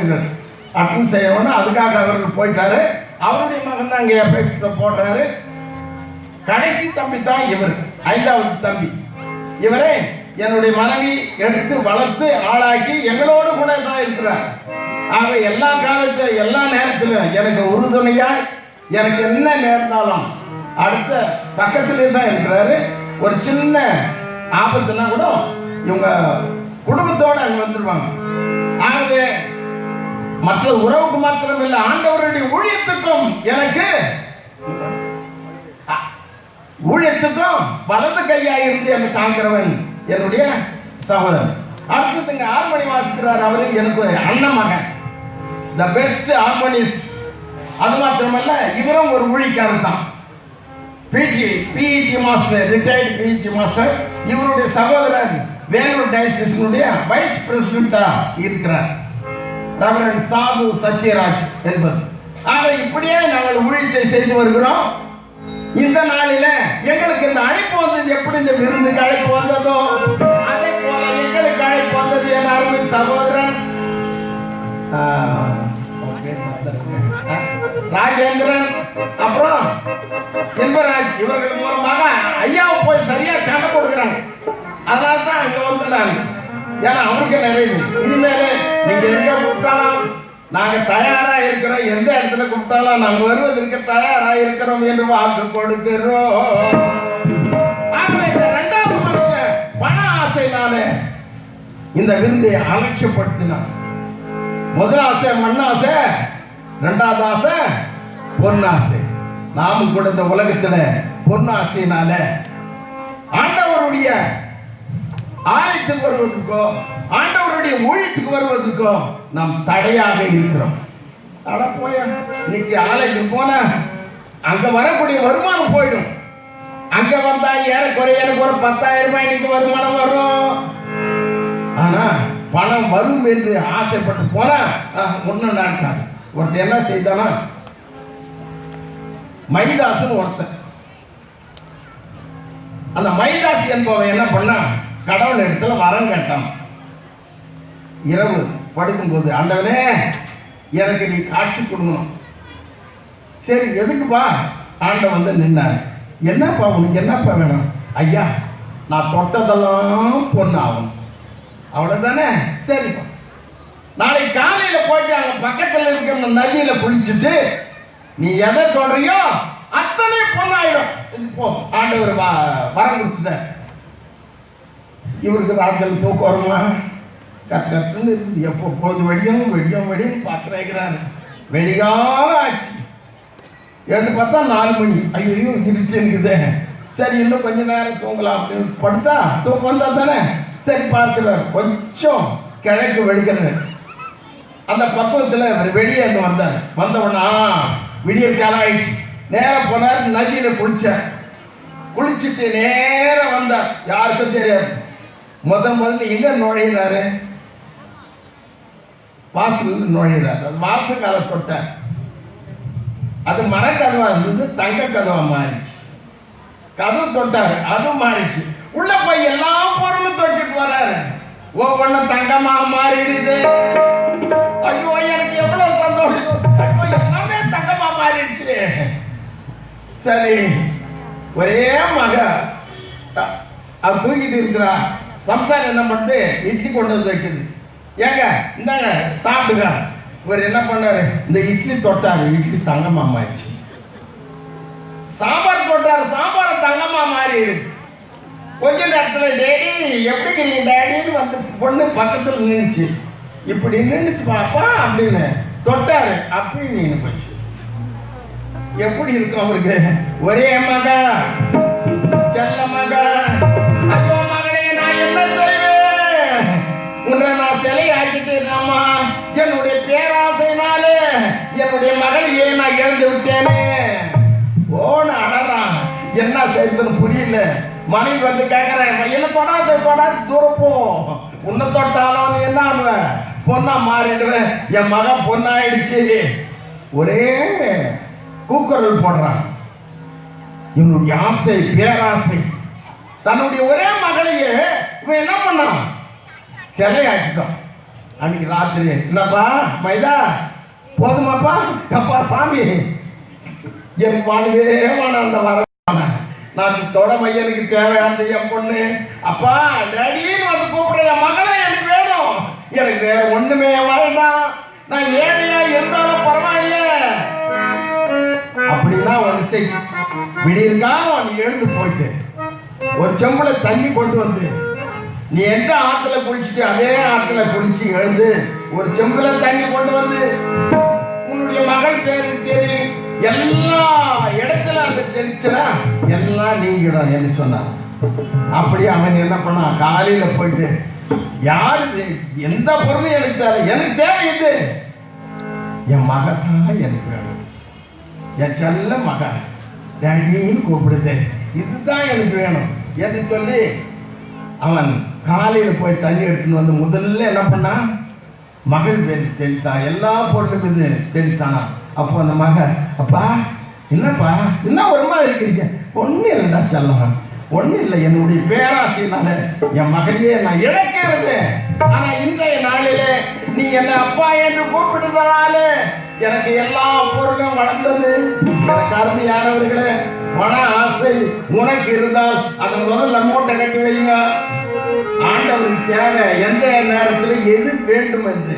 அட்டன் செய்யணும், அதுக்காக அவர்கள் போயிட்டாரு. அவருடைய மகன் தான் இங்கே எஃபெக்ட் போடுறாரு. கடைசி தம்பி தான் இவர், 5வது தம்பி. இவரை என்னுடைய மனைவி எடுத்து வளர்த்து ஆளாக்கி எங்களோடு கூட தான் இருக்கிறார். ஆக எல்லா காலத்திலும் எல்லா நேரத்திலும் எனக்கு உறுதுணையாய், எனக்கு என்ன நேர்ந்தாலும் அடுத்த பக்கத்திலே தான் இருக்கிறாரு. ஒரு சின்ன ஆபத்துனா கூட இவங்க குடும்பத்தோடு அங்கே வந்துடுவாங்க. ஆகவே மற்ற உறவுக்கு மாத்திரம் இல்லை, ஆண்டவருடைய ஊழியத்துக்கும் எனக்கு ஊழியத்துக்கும் வலது கையாக இருந்து என்னை தாங்கிறவன் என்னுடைய சகோதரன். அடுத்ததுங்க ஹார்மோனி வாசிக்கிறார். அவரு எனக்கு அண்ணன் மகன், த பெஸ்ட் ஹார்மோனிஸ்ட். அது மாத்திரமல்ல, இவரும் ஒரு ஊழிக்காரர் தான். PET master, retired PET master. இவருடைய சகோதரர் வேலூர் டயசிஸினுடைய வைஸ் பிரசிடென்டா இருக்கிறார், ரெவரண்ட் சாது சத்யராஜ் என்பது. ஆக இப்படியே நாங்கள் ஊழியத்தை செய்து வருகிறோம். இந்த நாளில எங்களுக்கு இந்த அழைப்பு வந்தது. எப்படி இந்த விருந்துக்கு அழைப்பு வந்ததோ அதே போல எங்களுக்கு அழைப்பு வந்தது. என் அருமை சகோதரன் ராஜேந்திரன், அப்புறம் இன்பராஜ், இவர்கள் மூலமாக ஐயாவை போய் சரியா சண்டை கொடுக்குறாங்க. அதனால தான் இங்க வந்துட்டாங்க. ஏன்னா அவருக்கு நிறைய இனிமேலே நீங்க எங்க கூப்பிட்டாலும் நாங்க தயாரா இருக்கிறோம், எந்த இடத்துல கூப்பிட்டாலும் நாங்க வருவதற்கு தயாரா இருக்கிறோம் என்று வாக்கு கொடுக்கிறோம். ஆகவே இந்த 2வது மனுஷன் பண ஆசைனால இந்த விருந்தை அலட்சியப்படுத்தினான். முதல் ஆசை மண்ணாசை, 2வது ஆசை பொன்னாசை. நாமும் கூட இந்த உலகத்துல பொன்னாசையினால ஆண்டவருடைய ஆலயத்துக்கு வருவதற்கோ ஆண்டவருடைய ஊழியத்துக்கு வருவதற்கோ நாம் தடையாக இருக்கிறோம். அட போய இன்னைக்கு ஆலயத்துக்கு போன அங்க வரக்கூடிய வருமானம் போயிடும். அங்க வந்தா ஏறக்குறைய எனக்கு ஒரு 10,000 ரூபாய் இன்னைக்கு வருமானம் வரும். ஆனா பணம் வரும் என்று ஆசைப்பட்டு போனா ஒன்னும் நடக்காது. ஒருத்தர் என்ன செய்தானா, மைதாசன் ஒருத்தன். அந்த மைதாசி என்பவன் என்ன பண்ணா, கடவுள் இடத்துல வரம் கேட்டான். இரவு படுக்கும்போது, ஆண்டவனே எனக்கு நீ காட்சி கொடுக்கணும். சரி எதுக்குப்பா? ஆண்டவன் வந்து நின்னார். என்னப்பா உனக்கு என்னப்பா வேணும்? ஐயா நான் தொட்டதெல்லாம் பொண்ணு ஆகும். அவ்வளவுதானே? சரிப்பா, நாளைக்கு காலையில போயிட்டு அங்க பக்கத்துல இருக்கிற நதியில குளிச்சுட்டு நீ எதை தொடறியோ அத்தனை பொண்ணாயிடும். போ, ஆண்டவர் வரம் கொடுத்துட்ட. இவருக்கு ராத்திரி தூக்கம் வருமா? கட்டுன்னு இருக்குது. எப்போ பொழுது வெடியும் பார்த்துறாரு. வெடிகாலம் ஆச்சு. எடுத்து பார்த்தா 4 மணி. ஐயோ இருட்டு இருக்குது. சரி இன்னும் கொஞ்ச நேரம் தூங்கலாம் அப்படின்னு படுத்தா தூக்கம் வந்தா தானே. சரி பார்க்கிறார், கொஞ்சம் கிழக்கு வெடிக்கிறார். அந்த பக்குவத்தில் வெளியே வந்தார். வந்தவனா விடியற் காலம் ஆயிடுச்சு. நேரம் போனார், நதியில குளிச்சுட்டு நேரம் வந்தார். யாருக்கும் தெரியாது. முதல்ல எங்க நுழையிறாரு? வாசல் நுழையிறாரு. அது வாசல் கால தொட்டார். அது மரக்கதவா இருந்தது, தங்க கதவா மாறிடுச்சு. கதவு தொட்டாரு, அதுவும் மாறிடுச்சு. உள்ள போய் எல்லா பொருளும் தொட்டிட்டு வர்றாரு. ஒவ்வொன்றும் தங்கமாக மாறிடுது. ஐயோ எனக்கு எவ்வளவு சந்தோஷம். ஐயோ போச்சு. சரி, ஒரே மக அவ தூக்கிட்டு இருக்கிறா. சம்சாரம் என்ன பண்ணுது, இட்லி கொண்டு வந்து வைக்குது. ஏங்க இந்தாங்க சாப்பிடுங்க. இவர் என்ன பண்ணாரு, இந்த இட்லி தொட்டாரு, இட்லி தங்கமா மாறிடுச்சு. சாம்பார் தொட்டாரு, சாம்பார் தங்கமா மாறி. கொஞ்ச நேரத்துல டேடி எப்படி இருக்கிறீங்க டேடின்னு வந்து பொண்ணு பக்கத்துல நின்றுச்சு. இப்படி நின்றுச்சு பாப்பா அப்படின்னு தொட்டாரு, அப்படி நின்று போச்சு. எப்படி இருக்கும் அவருக்கு? ஒரே மக, செல்ல மக. ஐயோ மகளே, நான் என்ன செய்வேன்? உன்னை நான் சிலை ஆக்கிட்டேன்மா. என்னுடைய பேராசைனாலே என்னுடைய மகளையே நான் இழந்து விட்டேனே. ஓன அழறான். என்ன செய்யறதுன்னு புரியல. மனைவி வந்து கேட்கிறேன், என்ன தொடாது தொடாது தூரப்போம். உன்னை தொட்டாலும் நீ என்ன ஆடுவேன், பொண்ணா மாறிடுவேன். என் மகன் பொண்ணாயிடுச்சு. ஒரே கூக்குரல் போடுறான். இவனுடைய ஆசை, பேராசை. தன்னுடைய ஒரே மகளையே இவன் என்ன பண்ணான், சிலை ஆக்கிட்டான். அன்னைக்கு ராத்திரி, என்னப்பா மைதா போதுமாப்பா, அப்பா சாமி என் வாழ்வே வேணாம். அந்த வர நான் தொட மையனுக்கு தேவையானது என் பொண்ணு. அப்பா டேடின்னு வந்து கூப்பிடுற என் மகளை எனக்கு வேணும். எனக்கு வேற ஒண்ணுமே வேண்டாம். நான் ஏழையா இருந்தாலும் பரவாயில்ல. அப்படின்னா ஒண்ணு செய், விடியிருக்காலும் நீ எழுந்து போயிட்டு ஒரு செம்புல தண்ணி கொண்டு வந்து, நீ எந்த ஆத்துல குளிச்சுட்டு அதே ஆத்துல குளிச்சு எழுந்து ஒரு செம்புல தண்ணி கொண்டு வந்து உன்னுடைய மகள் பேரு தெரியும் எல்லா இடத்துல அந்த தெளிச்சுனா எல்லாம் நீங்கிடும் என்று சொன்னான். அப்படி அவன் என்ன பண்ணான், காலையில போயிட்டு யாரு எந்த பொருளும் எனக்கு தேவை, எனக்கு தேவை இது என் மகத்தான் எனக்கு வேணும். என் செல்ல மகன் டேடின்னு கூப்பிடுது, இதுதான் எனக்கு வேணும் என்று சொல்லி அவன் காலையில போய் தண்ணி எடுத்துன்னு வந்து முதல்ல என்ன பண்ணான், மகள் தெளித்தான். எல்லா பொருளும் இது தெளித்தானா. அப்போ அந்த மகன், அப்பா என்னப்பா என்ன ஒரு மாதிரி இருக்கிறீங்க? ஒன்றும் இல்லைடா செல்லம், ஒன்றும் இல்லை. என்னுடைய பேராசையினால என் மகளையே நான் இழக்கிறது. ஆனா இன்றைய நாளிலே நீ என்னை அப்பா என்று கூப்பிடுறதால எனக்கு எல்லா பொருளும் வளர்ந்தது. எனக்கு அருமையானவர்களே, மன ஆசை உனக்கு இருந்தால் அதை முதல்ல மூட்டை கட்டி வைங்க. ஆண்டவருக்கு தேவை எந்த நேரத்தில் எது வேண்டும் என்று.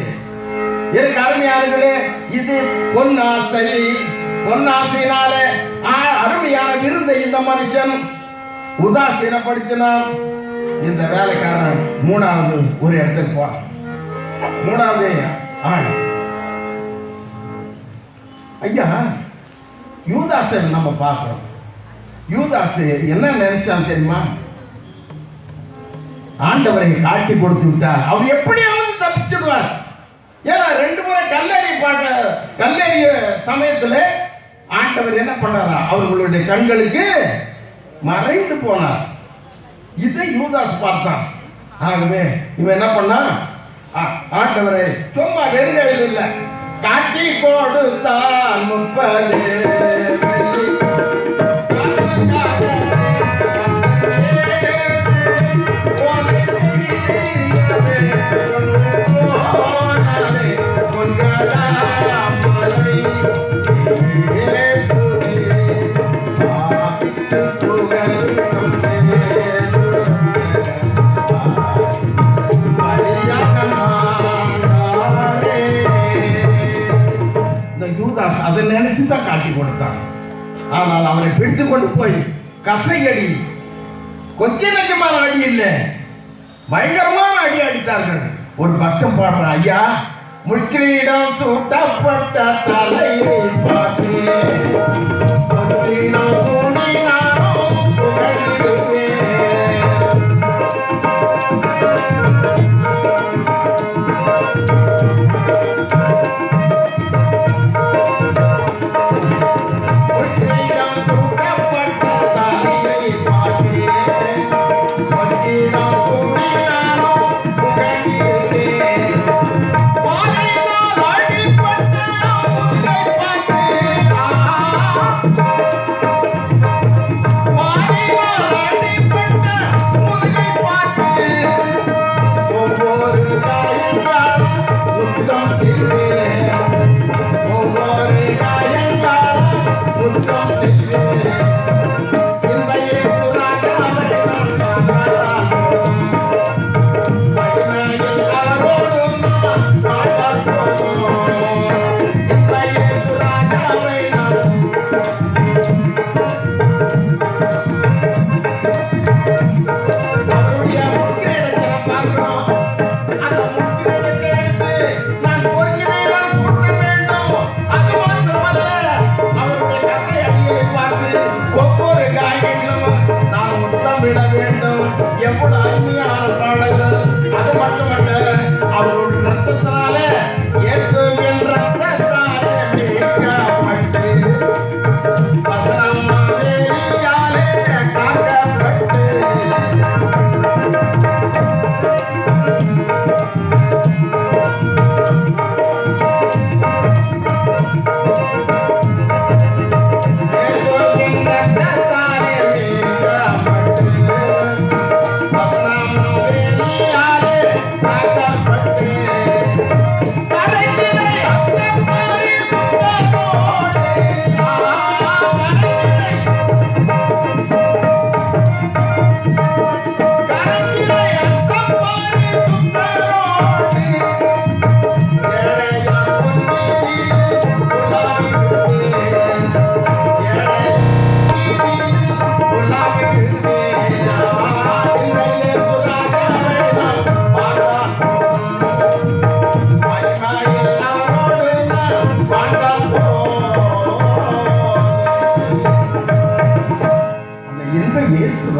எனக்கு அருமையானவர்களே, இது பொன்னாசை. பொன்னாசையினால அருமையான விருந்தை இந்த மனுஷன் உதாசீனப்படுத்தினான். இந்த வேலைக்காரன் மூணாவது ஒரு இடத்துக்கு போறான். மூணாவது ஆள் ஐயா யூதாசை நம்ம பார்க்கிறோம். யூதாசு என்ன நினைச்சான் தெரியுமா? ஆண்டவரை காட்டி கொடுத்து விட்டார், அவர் எப்படியாவது தப்பிச்சிடுவார். ஏன்னா 2 முறை கல்லெறிய சமயத்துல ஆண்டவர் என்ன பண்ணாரா, அவர்களுடைய கண்களுக்கு மறைந்து போனார். இதை யூதாஸ் பார்த்தான். ஆகவே இவன் என்ன பண்ணா, ஆண்டவரை சும்மா வெறுங்கையில் இல்லை, காட்டி கொடுத்தான் 30 வெள்ளி. அதை நினைச்சுதான் காட்டி கொடுத்தான். ஆனால் அவரை பிடித்து கொண்டு போய் கசையடி, கொஞ்ச நெஞ்சமான அடி இல்லை, பயங்கரமான அடி அடித்தார்கள். ஒரு பக்தம் பாடுற, ஐயா முக்கிரீடம் சூட்டப்பட்ட தலையை பார்த்து பாட்டு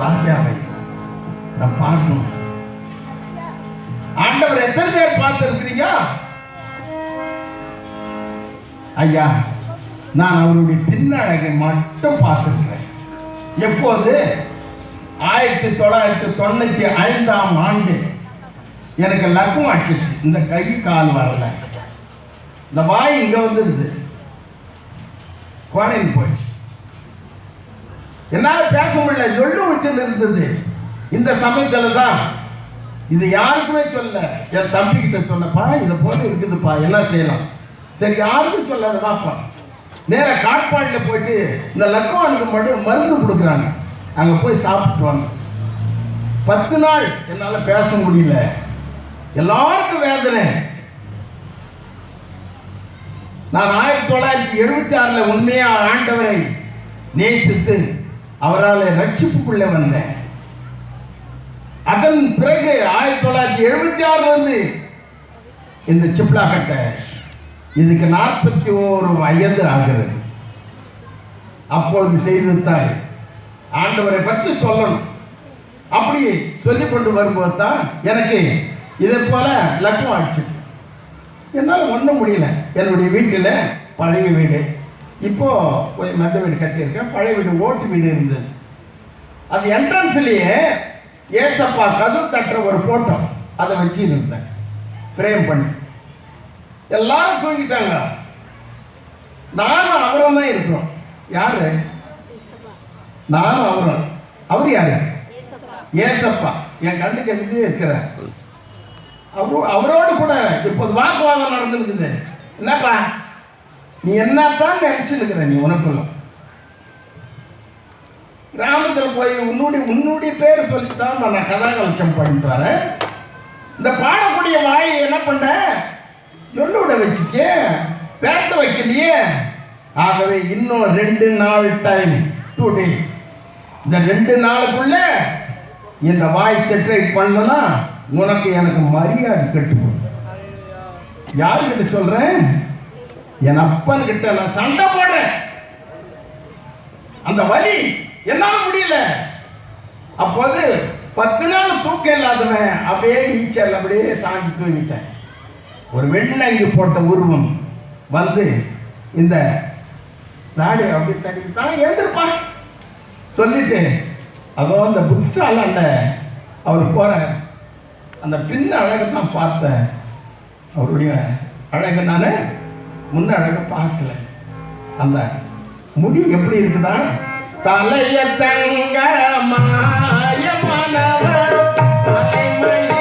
ராஜாவை நான் பார்க்கணும். ஆண்டவர் எத்தனை பேர் பார்த்து இருக்கிறீங்க? ஐயா, நான் அவருடைய பின்னழகை மட்டும் பார்த்திருக்கிறேன். எப்போது? 1995ஆம் ஆண்டு எனக்கு லக்கம் அடிச்சிச்சு. இந்த கை கால் வரல, இந்த வாய் இங்க வந்துருது, குவாரண்டைன் போயிடுச்சு. என்னால பேச முடியல, சொல்லு வச்சுன்னு இருந்தது. இந்த சமயத்துல தான் இது யாருக்குமே சொல்ல, என் தம்பி கிட்ட சொன்னப்பா இதை போல இருக்குதுப்பா, என்ன செய்யலாம்? சரி, யாருக்கும் சொல்லாத வாப்பா. நேர காட்பாடியில் போயிட்டு இந்த லக்கவானுக்கு மட்டும் மருந்து கொடுக்குறாங்க, அங்கே போய் சாப்பிட்டு வாங்க. 10 நாள் என்னால் பேச முடியல, எல்லாருக்கும் வேதனை. நான் 1976 உண்மையா ஆண்டவரை நேசித்து அவரால் ரட்சிப்புக்குள்ளே வந்தேன். அதன் பிறகு 1976 இந்த சிப்லா கட்ட இதுக்கு 41 வயது ஆகிறது. அப்பொழுது செய்தது தான் ஆண்டவரை பற்றி சொல்லணும். அப்படி சொல்லிக் கொண்டு வரும்போது தான் எனக்கு இதை போல லக்கம் ஆயிடுச்சு. என்னால் ஒன்றும் முடியல. என்னுடைய வீட்டில் பழைய வீடு, இப்போ கொஞ்சம் மெத்த வீடு கட்டியிருக்கேன். பழைய வீடு ஓட்டு வீடு இருந்தது. அது என்ட்ரன்ஸ்லேயே ஏசப்பா கதவு தட்டுற ஒரு போட்டோ அதை வச்சு இருந்தேன், பிரேம் பண்ணி. எல்லாரும் தூங்கிட்டாங்க, நானும் அவரும் தான் இருக்கிறோம். யாரு? நானும் அவரும். அவர் யாரு? ஏசப்பா. என் கண்ணுக்கு எதுக்கு இருக்கிறார். அவரோடு கூட இப்போது வாக்குவாதம் நடந்துருக்குது. என்னப்பா நீ என்னத்தான் நினைச்சிருக்கிற? நீ உனக்குள்ள கிராமத்தில் போய் உன்னுடைய பேர் சொல்லித்தான் நான் கதாகலட்சம் பண்ணிட்டு வரேன். இந்த பாடக்கூடிய வாயை என்ன பண்ண? சொல்ல விட வச்சுக்க, பேச வைக்கலையே. ஆகவே இன்னும் 2 நாள் டைம், 2 days. இந்த 2 நாளுக்குள்ள இந்த வாய் செட்டில் பண்ணனா உனக்கு எனக்கு மரியாதை கட்டுப்போம். யாருக்கிட்ட சொல்றேன்? என் அப்பன் கிட்ட நான் சண்டை போடுறேன். அந்த வலி என்னால முடியல. அப்போது 10 நாள் தூக்கம் இல்லாதவன் அப்படியே ஈச்சல் அப்படியே சாஞ்சி தூங்கிட்டேன். ஒரு வெண்ணங்கி போட்ட உருவம் வந்து இந்த நாடு அப்படி தண்ணி தான் எழுந்திருப்பான் சொல்லிட்டு அதோ அந்த புக் ஸ்டால் அந்த அவர் போற அந்த பின்ன அழகத்தான் பார்த்தேன். அவருடைய அழகை நான் முன்ன அழகை பார்க்கல. அந்த முடி எப்படி இருக்குதா? தலைய தங்க மாயமானவர் தலைமணி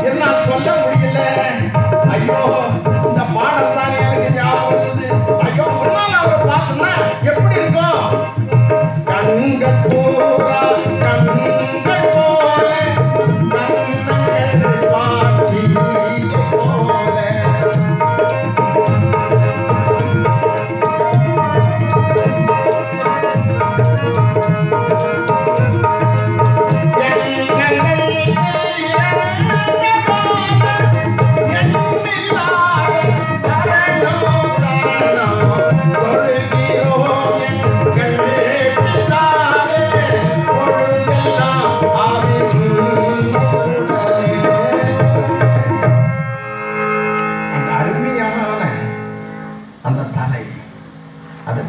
என்னால் சொல்ல முடியல. ஐயோ, இந்த பாடம் தான் எனக்கு ஞாபகம் வருது. ஐயோ, முன்னால் அவரை பார்த்தோம்னா எப்படி இருக்கும்? கண்கள் பூரா கண்கள் போல கண்கள் பாட்டி போல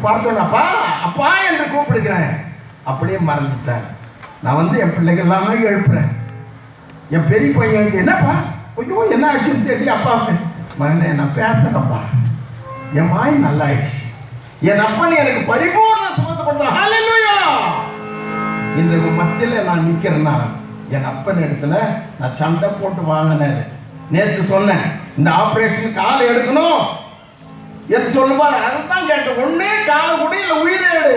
பார்த்தோன்னப்பா அப்பா என்று கூப்பிடுக்கிறேன். அப்படியே மறைஞ்சிட்டேன். நான் வந்து என் பிள்ளைகள்லாம் எழுப்புறேன். என் பெரிய பையன் என்னப்பா ஐயோ என்ன ஆச்சுன்னு தெரியல. அப்பா மகனே நான் பேசுறேன்ப்பா, என் வாய் நல்லாயிடுச்சு. என் அப்பன் எனக்கு பரிபூர்ண சுகத்தை கொடுத்தான். ஹல்லேலூயா. இன்றைக்கு மத்தியில நான் நிக்கிறேன்னா என் அப்பன் இடத்துல நான் சண்டை போட்டு வாங்கினேன். நேற்று சொன்னேன், இந்த ஆபரேஷன் காலை எடுக்கணும் என்று சொல்லுவார். அதைத்தான் கேட்டேன். ஒண்ணே காலை கூட இல்லை, உயிரை எடு.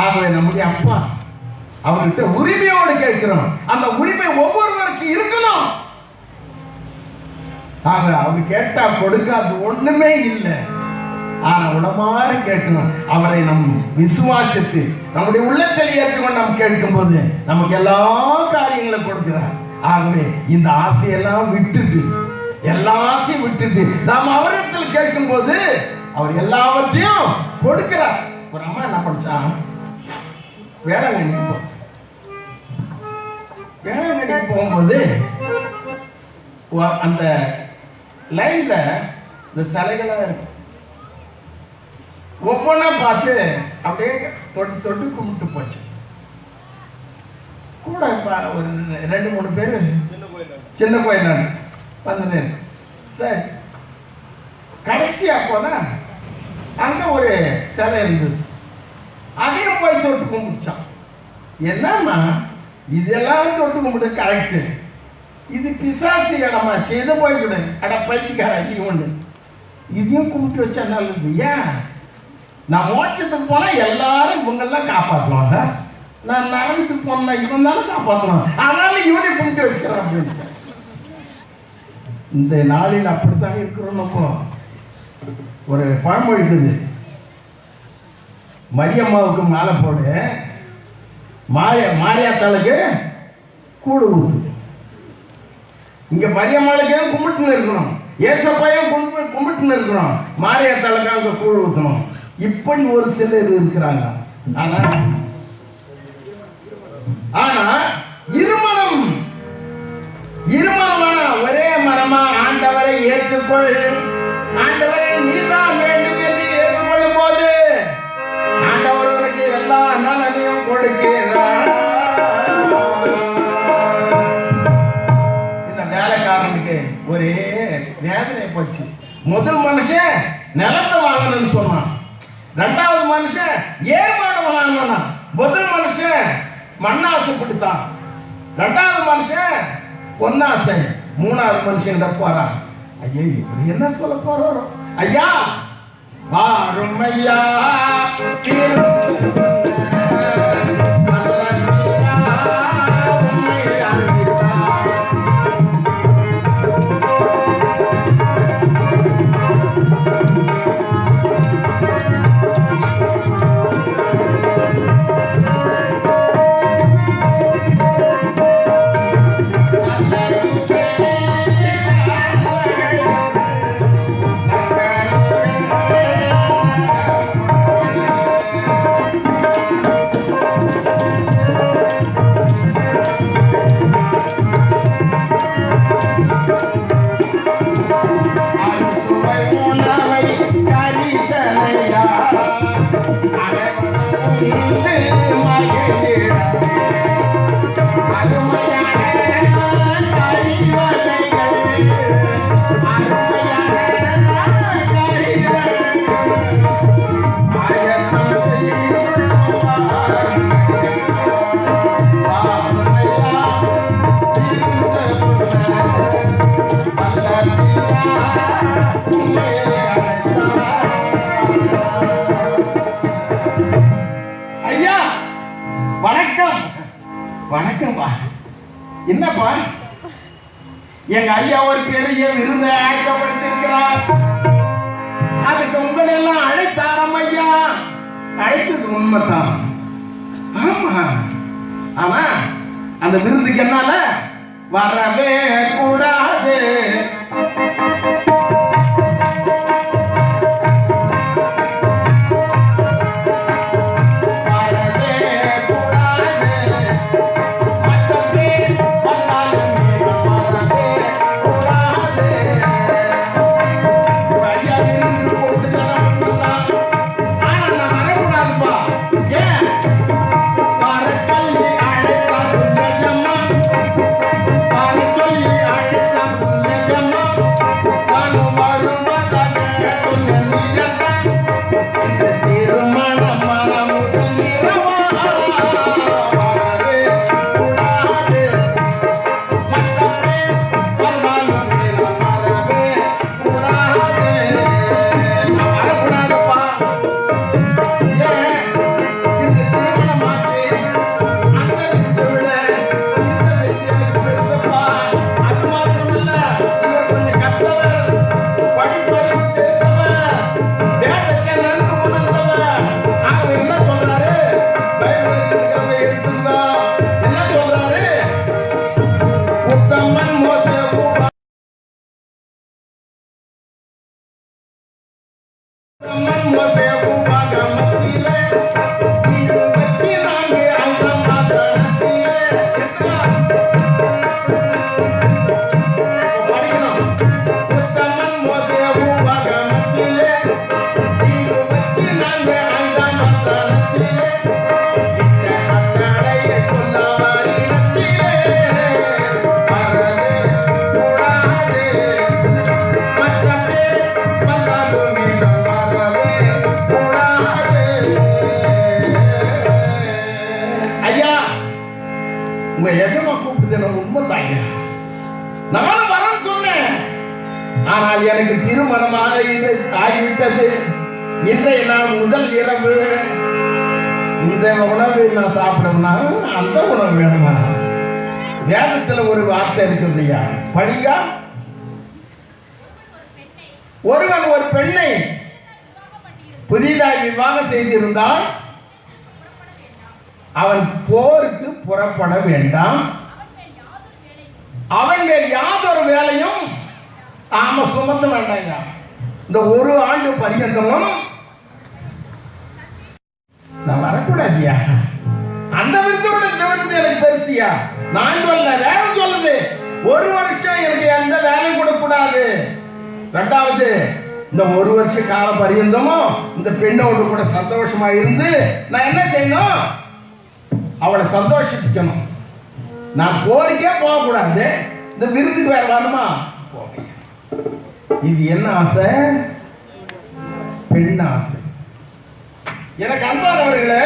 ஆகவே நம்முடைய அப்பா அவர்கிட்ட உரிமையோடு கேட்கிறோம். அந்த உரிமை ஒவ்வொருவருக்கு இருக்கணும். ஆக அவர் கேட்டா கொடுக்காது ஒண்ணுமே இல்லை. ஆனா உடமாற கேட்கணும். அவரை நம் விசுவாசித்து நம்முடைய உள்ளத்தில் ஏற்றுக்கொண்டு நாம் கேட்கும் போது நமக்கு எல்லா காரியங்களும் கொடுக்கிறார். ஆகவே இந்த ஆசையெல்லாம் விட்டுட்டு, எல்லா ஆசையும் விட்டுட்டு நாம் அவரிடத்தில் கேட்கும் போது அவர் எல்லாவற்றையும் கொடுக்கிறார். ஒரு அம்மா என்ன படிச்சா, வேளாங்கண்ணிக்கு போகும்போது அந்த லைன்ல இந்த சிலைகளா இருக்கு. ஒவ்வொன்றா பார்த்து அப்படியே தொட்டு தொட்டு கும்பிட்டு போச்சு. கூட ஒரு 2-3 பேர் சின்ன கோயில் வந்து சரி. கடைசியா போனா அங்க ஒரு சிலை இருந்தது. அதையும் போய் தொட்டு கும்பிடுச்சான். என்னம்மா இதெல்லாம் தொட்டு கும்பிட்டு கரெக்டு, இது பிசாசு இடமாச்சு, இதை போய் விடு. அட பைத்தியக்கார நீ ஒண்ணு, இதையும் கும்பிட்டு வச்சா நல்லது. ஏன் நான் மோட்சத்துக்கு போனா எல்லாரும் இவங்கெல்லாம் காப்பாற்றுவாங்க, நான் நரகத்துக்கு போனா இவன் தானே காப்பாற்றுவான், அதனால இவனை கும்பிட்டு வச்சுக்கிறேன் அப்படின்னு. இந்த நாளில் அப்படித்தான் இருக்கிறோம். நம்ம ஒரு பழமொழி இருக்குது, மரியம்மாவுக்கு மாலை போடு, மாரியாத்தாளுக்கு கூடு ஊத்து. இங்க மரியம்மாளுக்கு கும்பிட்டுன்னு இருக்கணும், ஏசப்பையும் கும்பிட்டுன்னு இருக்கணும், மாரியாத்தாளுக்கு அங்க கூழ் ஊத்தணும். இப்படி ஒரு சிலர் இருக்கிறாங்க. ஆனா இருமணம் ஒரே மனமா ஆண்டவரை ஏற்றுக்கொள், ஆண்டவரை நீதான் வேண்டும் என்று ஏற்றுக்கொள்ளும் போது ஆண்டவர் உனக்கு எல்லா நலனையும் கொடுக்கிறார். இந்த வேலைக்காரனுக்கு ஒரே வேதனை போச்சு. முதல் மனுஷன் நிலத்தை வாங்கணும்னு சொன்னான், 2வது மனுஷன் ஏற்பாடு வாங்கணும், முதல் மனுஷன் மண்ணாசை பிடித்தான், 2வது மனுஷன் பொன்னாசை, 3வது மனுஷன் போறான். ஐயா இப்படி என்ன சொல்ல போறோம்? ஐயா வாரும் ஐயா வணக்கம்ப்பா. என்னப்பா, எங்க ஐயா ஒரு பெரிய விருதை ஆயத்தப்படுத்திருக்கிறார், அதுக்கு உங்களை எல்லாம் அழைத்தாராம் ஐயா. அழைத்தது உண்மைதான், ஆமா. ஆனா அந்த விருந்துக்கு என்னால வரவே கூடாது. ஐயா, நானும் வரேன்னு சொன்னேன். ஆனால் எனக்கு திருமணமாக ஆகிவிட்டது. இன்றைய நாள் முதல் இரவு இந்த உணவு நான் சாப்பிடணும்னா அந்த உணவு வேணுமா? வேதத்துல ஒரு வார்த்தை இருக்குது ஐயா, படிங்க. ஒருவன் ஒரு பெண்ணை புதிதாக விவாகம் செய்திருந்தால் அவன் போருக்கு புறப்பட வேண்டாம். அவன் மேல் யாதொரு வேலையும் ஆமா சுமத்த வேண்டாங்க. இந்த ஒரு ஆண்டு பரியந்தமும் நான் வரக்கூடாதியா. அந்த விருந்தோட விருது எனக்கு பெருசியா. நான் சொல்ல வேணும் சொல்லுது. ஒரு வருஷம் எனக்கு எந்த வேலையும் கொடுக்க கூடாது. ரெண்டாவது, இந்த ஒரு வருஷ கால பரியந்தமும் இந்த பெண்ணோடு கூட சந்தோஷமா இருந்து நான் என்ன செய்யணும்? அவளை சந்தோஷிக்கணும். நான் போருக்கே போகக்கூடாது. இந்த விருதுக்கு வேற வரணுமா? இது என்ன ஆசை? பெண் ஆசை. எனக்கு அன்பானவர்களே,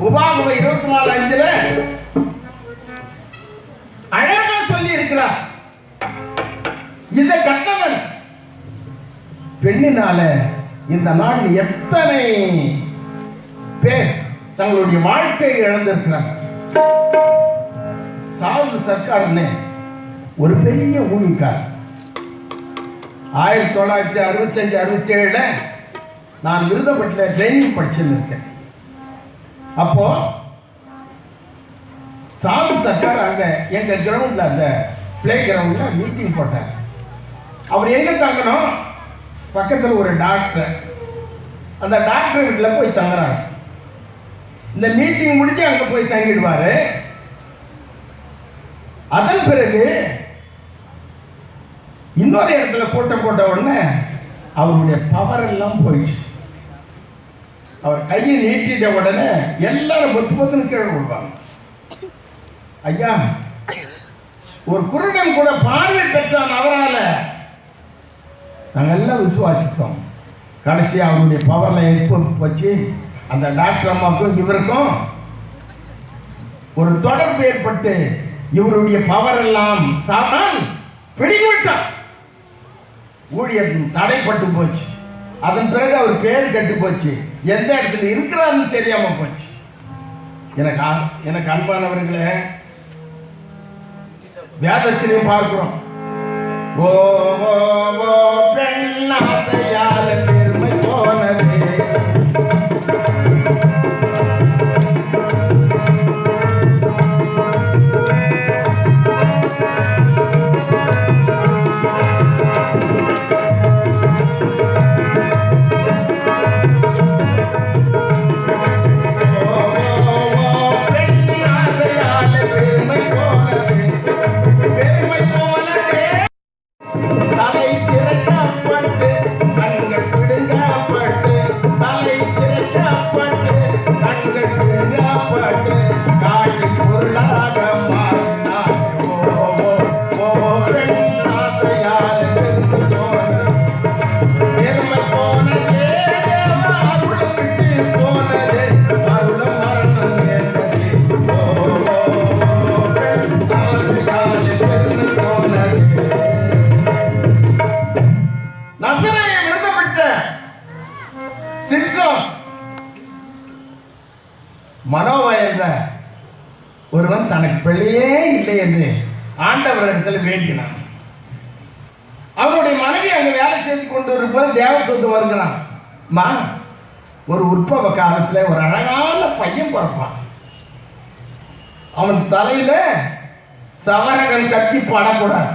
உபாகமம் 24:5 அழகா சொல்லி இருக்கிறார். இதை கட்டவன் பெண்ணினால இந்த நாள் எத்தனை பேர் தங்களுடைய வாழ்க்கையை இழந்திருக்கிறார். சாவுது சர்க்கார்னு ஒரு பெரிய ஊழியக்கார் 1965-67 நான் விருதப்பட்டில ட்ரைனிங் படிச்சிருக்கேன். அப்போ சாது சர்க்கார் அங்க எங்க கிரவுண்ட்ல அந்த பிளே கிரவுண்ட்ல மீட்டிங் போட்டார். அவர் எங்க தங்கணும்? பக்கத்தில் ஒரு டாக்டர், அந்த டாக்டர் வீட்டில் போய் தங்குறாங்க. இந்த மீட்டிங் முடிஞ்சு அங்க போய் தங்கிடுவாரு. அதன் பிறகு இன்னொரு இடத்துல கூட்டம் போட்ட உடனே அவருடைய பவர் எல்லாம் போயிடுச்சு. அவர் கையை நீட்டிட்ட உடனே எல்லாரும் பொத்து பொத்துன்னு கீழே விடுவாங்க. ஐயா, ஒரு குருடன் கூட பார்வை பெற்றான் அவரால். நாங்கள் எல்லாம் விசுவாசித்தோம். கடைசி அவருடைய பவர்ல எப்போ வச்சு அந்த டாக்டர் அம்மாவுக்கும் இவருக்கும் ஒரு தொடர்பு ஏற்பட்டு இவருடைய பவர் எல்லாம் சாத்தான் பிடிக்கிவிட்டான். ஊழியர் தடைப்பட்டு போச்சு. அதன் பிறகு அவர் பேரு கட்டு போச்சு. எந்த இடத்துல இருக்கிறாருன்னு தெரியாம போச்சு. எனக்கு அன்பானவர்களே, வேதத்திலையும் பார்க்கிறோம். ஓ ஓ ஓ பெண்ணாசையால பெருமை போனது. மனோவா என்ற ஒருவன் தனக்கு பிள்ளையே இல்லை என்று ஆண்டவரிடத்தில் வேண்டினான். அவனுடைய மனைவி அங்க வேலை செய்து கொண்டு இருப்பது தேவதூதன் வருகிறான். ஒரு உற்பவ காலத்துல ஒரு அழகான பையன் பிறப்பான். அவன் தலையில சவரகன் கத்தி படக்கூடாது.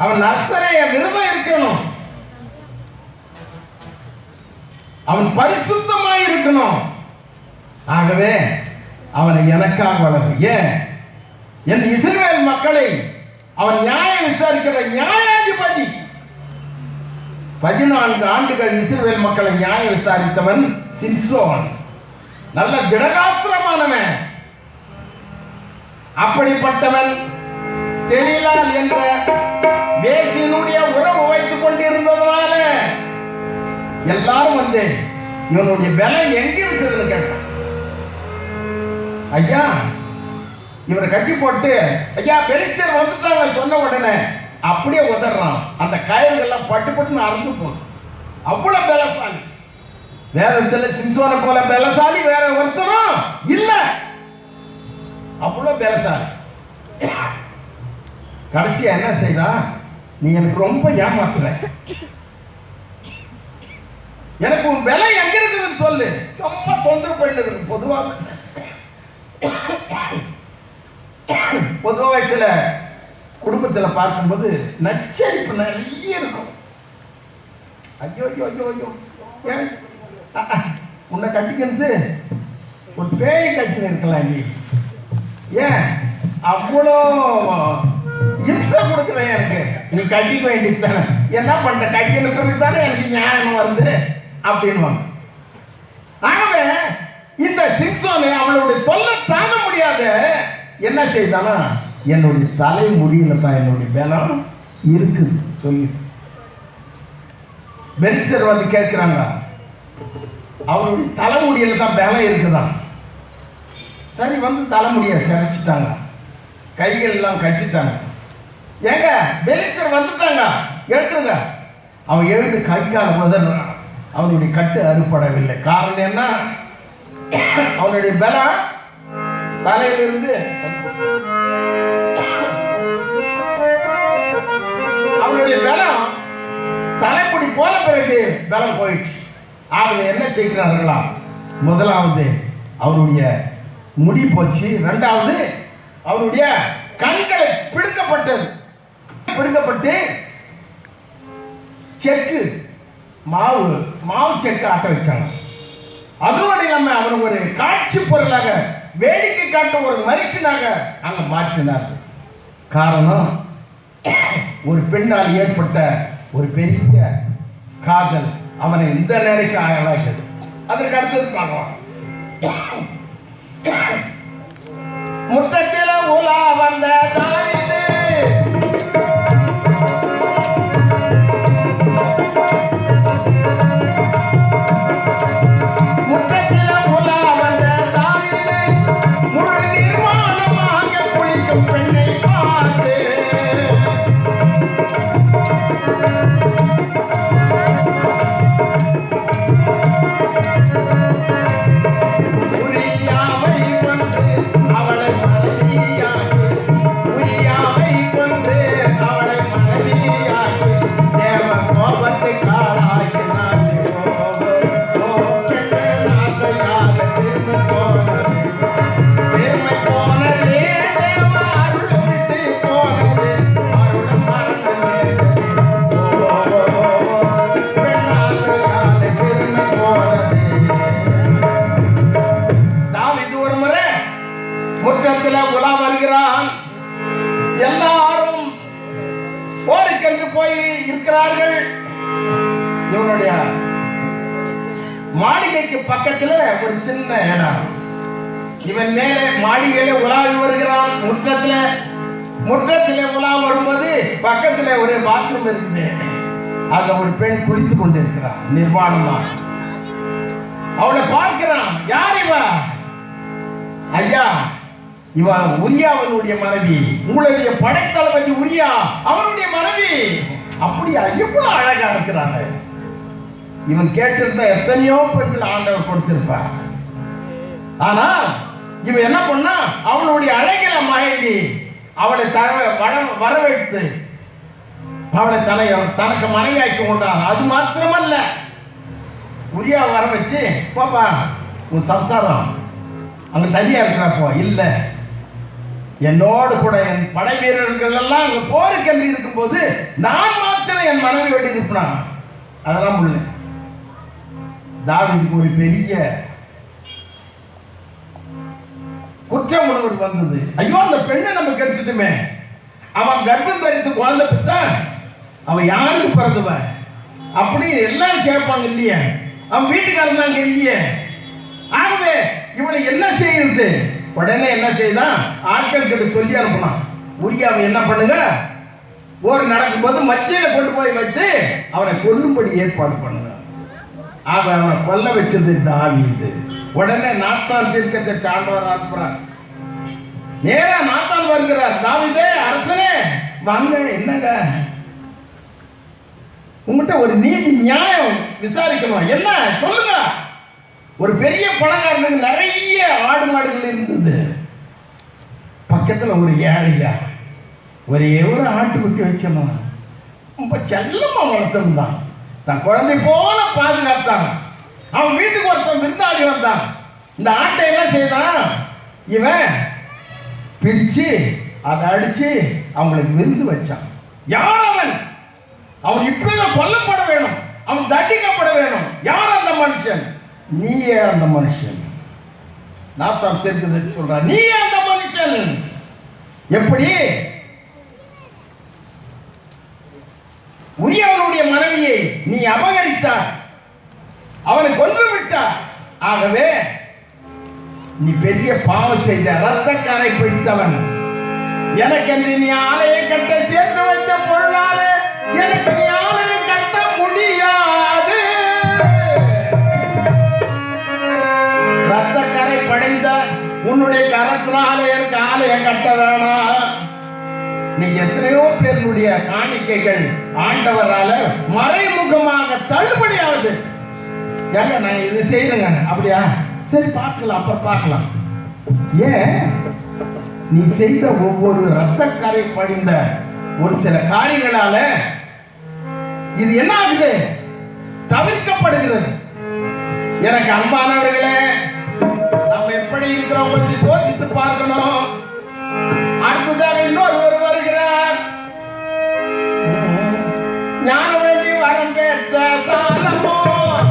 அவன் நர்சரைய விரதம் இருக்கணும். அவன் பரிசுத்தமாய் இருக்கணும். ஆகவே அவனை எனக்காக வளர்வு. ஏன்? என் இஸ்ரவேல் மக்களை அவன் நியாயம் விசாரிக்கிற நியாயாதிபதி. 14 ஆண்டுகள் இஸ்ரவேல் மக்களை நியாயம் விசாரித்தவன் சிம்சோன். நல்ல திடகாத்திரமானவன். அப்படிப்பட்டவன் தெளிலால் என்ற வேசியினுடைய உறவு வைத்துக் கொண்டிருந்ததுனால எல்லாரும் வந்து இவனுடைய பலம் எங்க இருக்குதுன்னு கேட்டான். ஐயா இவரை கட்டி போட்டு ஐயா பெலிஸ்தர் வந்துட்டாங்க சொன்ன உடனே அப்படியே உதறான். அந்த கயிறுகள்லாம் பட்டு பட்டுன்னு அறுந்து போகுது. அவ்வளவு பலசாலி. வேதத்துல சிம்சோனை போல பலசாலி வேற ஒருத்தரும் இல்ல. அவ்வளவு பலசாலி. கடைசியா என்ன செய்யறான்? நீ எனக்கு ரொம்ப ஏமாத்துற, எனக்கு உன் விலை எங்க இருக்குதுன்னு சொல்லு. ரொம்ப தொந்தரவு பண்ணிட்டு இருக்கு. பொதுவா சில குடும்பத்துல பார்க்கும்போது நச்சரிப்பு நிறைய இருக்கும். ஐயோ ஐயோ ஐயோ ஐயோ, ஏன் உன்னை கட்டிக்கிறது ஒரு பேய் கட்டின்னு இருக்கலாம். நீ ஏன் அவ்வளோ இம்சை கொடுக்கல எனக்கு? நீ கட்டிக்க வேண்டியது தானே. என்ன பண்ண கட்டின பிறகு தானே எனக்கு ஞானம் வருது அப்படின்னு. ஆகவே இந்த சிம்சோனை அவளுடைய தொல்லை தாங்க முடியாத என்ன செய்தானா, என்னுடைய தலை முடியல தான் என்னுடைய பலம் இருக்குது சொல்லி பெலிஸ்தர் வந்து கேட்கிறாங்க. அவருடைய தலைமுடியில தான் பலம் இருக்குதான். சரி வந்து தலைமுடியை சிரைச்சிட்டாங்க, கைகள் எல்லாம் கட்டிட்டாங்க. ஏங்க பெலிஸ்தர் வந்துட்டாங்க, எடுத்துருங்க. அவன் எழுந்து கை கால உதறான். அவனுடைய கட்டு அறுபடவில்லை. காரணம் என்ன? அவனுடைய பலம் தலையிலிருந்து அவனுடைய பலம் தலைமுடி போன பிறகு பலம் போயிடுச்சு. ஆகவே என்ன செய்கிறார்களா? முதலாவது அவருடைய முடி போச்சு. இரண்டாவது அவருடைய கண்களை பிடுக்கப்பட்டு செக்கு மாவு செக்கு ஆட்ட வச்சாங்க. அதோடு நம்ம அவனை ஒரு காட்சி பொருளாக, வேடிக்கை காட்ட ஒரு மனுஷனாக அங்க மாற்றினார். காரணம், ஒரு பெண்ணால் ஏற்பட்ட ஒரு பெரிய காதல் அவனை இந்த நிலைக்கு ஆளாக்கியது. அதற்கு அடுத்தது பார்க்கலாம். முற்றத்தில உலா வந்த தாவீது, முற்றத்தில உலா வந்த தாவீது, முழு நிர்வாணமாக குளிக்கும் பெண்ணை பார்த்து உலா வருகிறான். எல்லாரும் போருக்கென்று போய் இருக்கிறார்கள். இவனுடைய மாளிகைக்கு பக்கத்துல ஒரு சின்ன இடம். இவன் மேலே மாளிகையில உலாவி வருகிறான். முற்றத்திலே உலா வரும்போது பக்கத்துல ஒரு பாத்ரூம் இருக்குது. அதுல ஒரு பெண் குளித்து கொண்டிருக்கிறான் நிர்வாணமா. அவளை பார்க்கிறான். யார் இவ? ஐயா, இவ உரியாவனுடைய மனைவி, உங்களுடைய படைத்தளபதி உரியா அவனுடைய மனைவி. அப்படியா? எவ்வளவு அழகா இருக்கிறாங்க. இவன் கேட்டிருந்தா எத்தனையோ பெண்கள் ஆண்டவர் கொடுத்திருப்பார். ஆனா இவன் என்ன பண்ணா, அவனுடைய அழகில மயங்கி அவளை வரவேற்று அவளை தனக்கு மனைவியாக்கி கொண்டான். அது மாத்திரமல்ல, உரியா வர வச்சு, பாப்பா உன் சம்சாரம் அங்க தனியா இருக்கிறப்போ இல்ல, என்னோடு கூட என் படை வீரர்கள் எல்லாம் அங்க போருக்கென்று இருக்கும் போது நான் மாத்திரம் என் மனைவியோடு இருப்பான். அதெல்லாம் முள்ள தாவீதுக்கு ஒரு பெரிய குற்ற உணர்வு வந்தது. ஐயோ, அந்த பெண்ணை நம்ம கெடுத்துட்டுமே. அவன் கர்ப்பம் தரித்து குழந்தை பெற்றா அவன் யாருக்கு பிறந்தவன் அப்படி எல்லாரும் கேட்பாங்க இல்லையே. அவன் வீட்டுக்காரன் அங்க இல்லையே. ஆகவே இவனை என்ன செய்யறது? உடனே என்ன செய்தான், ஆட்கள் கிட்ட சொல்லி அனுப்பினான். உரியாவை என்ன பண்ணுங்க, ஒரு நடக்கும்போது மத்தியில கொண்டு போய் வச்சு அவனை கொல்லும்படி ஏற்பாடு பண்ணுங்க. அவனை கொல்ல வச்சது தாவீது. உடனே நாத்தான் தீர்க்கதரிசி ஆண்டவர் அனுப்புறார். நேரா நாத்தான் வருகிறார். தாவீதே, அரசனே வாங்க, என்னங்க உங்ககிட்ட ஒரு நீதி நியாயம் விசாரிக்கணும், என்ன சொல்லுங்க. ஒரு பெரிய பணக்காரனுக்கு நிறைய ஆடு மாடுகள் இருந்தது. பக்கத்துல ஒரு ஏழையா ஒரே ஒரு ஆட்டுக்குட்டி வச்சணும். ரொம்ப செல்லமா வளர்த்திருந்தான். தன் குழந்தை போல பாதுகாத்தான். அவன் வீட்டுக்கு ஒருத்தன் விருந்தாளி வந்தான். இந்த ஆட்டை என்ன செய்தான், இவன் பிடிச்சு அதை அடிச்சு அவங்களுக்கு விருந்து வச்சான். யார் அவன்? அவன் இப்பவே கொல்லப்பட வேணும், அவன் தண்டிக்கப்பட வேணும். யார் அந்த மனுஷன்? நீயே அந்த மனுஷன். நாத்தான் தீர்க்கதரிசி சொல்றான், நீயே அந்த மனுஷன். எப்படி? உரியவனுடைய மனைவியை நீ அபகரித்தாய், அவனை கொன்று விட்டாய். ஆகவே நீ பெரிய பாவம் செய்த, இரத்தக்காரை பிடித்தவன். எனக்கென்று நீ ஆலயம் கட்ட சேர்த்து வைத்த பொருளாலே எனக்கு நீ ஆலயம் கட்ட முடியாது. இரத்தக்கரை படைந்த உன்னுடைய கரத்தினாலே எனக்கு ஆலயம் கட்ட வேணாம். நீ எத்தனையோ பேருடைய காணிக்கைகள் ஆண்டவரால மறைமுகமாக தள்ளுபடியாகுது. ஏங்க நான் இது செய்யறேங்க, அப்படியா? சரி பார்க்கலாம், அப்புறம் பார்க்கலாம். ஏன் நீ செய்த ஒவ்வொரு இரத்தக்கரை படிந்த ஒரு சில காரியங்களால இது என்ன ஆகுது? தவிர்க்கப்படுகிறது. எனக்கு அன்பானவர்களே, நம்ம எப்படி இருக்கிறோம் கொஞ்சம் சோதித்து பார்க்கணும். அடுத்ததாக இன்னொரு வருகிறார். ஞான வேண்டி வரம் பெற்ற சாலமோன்.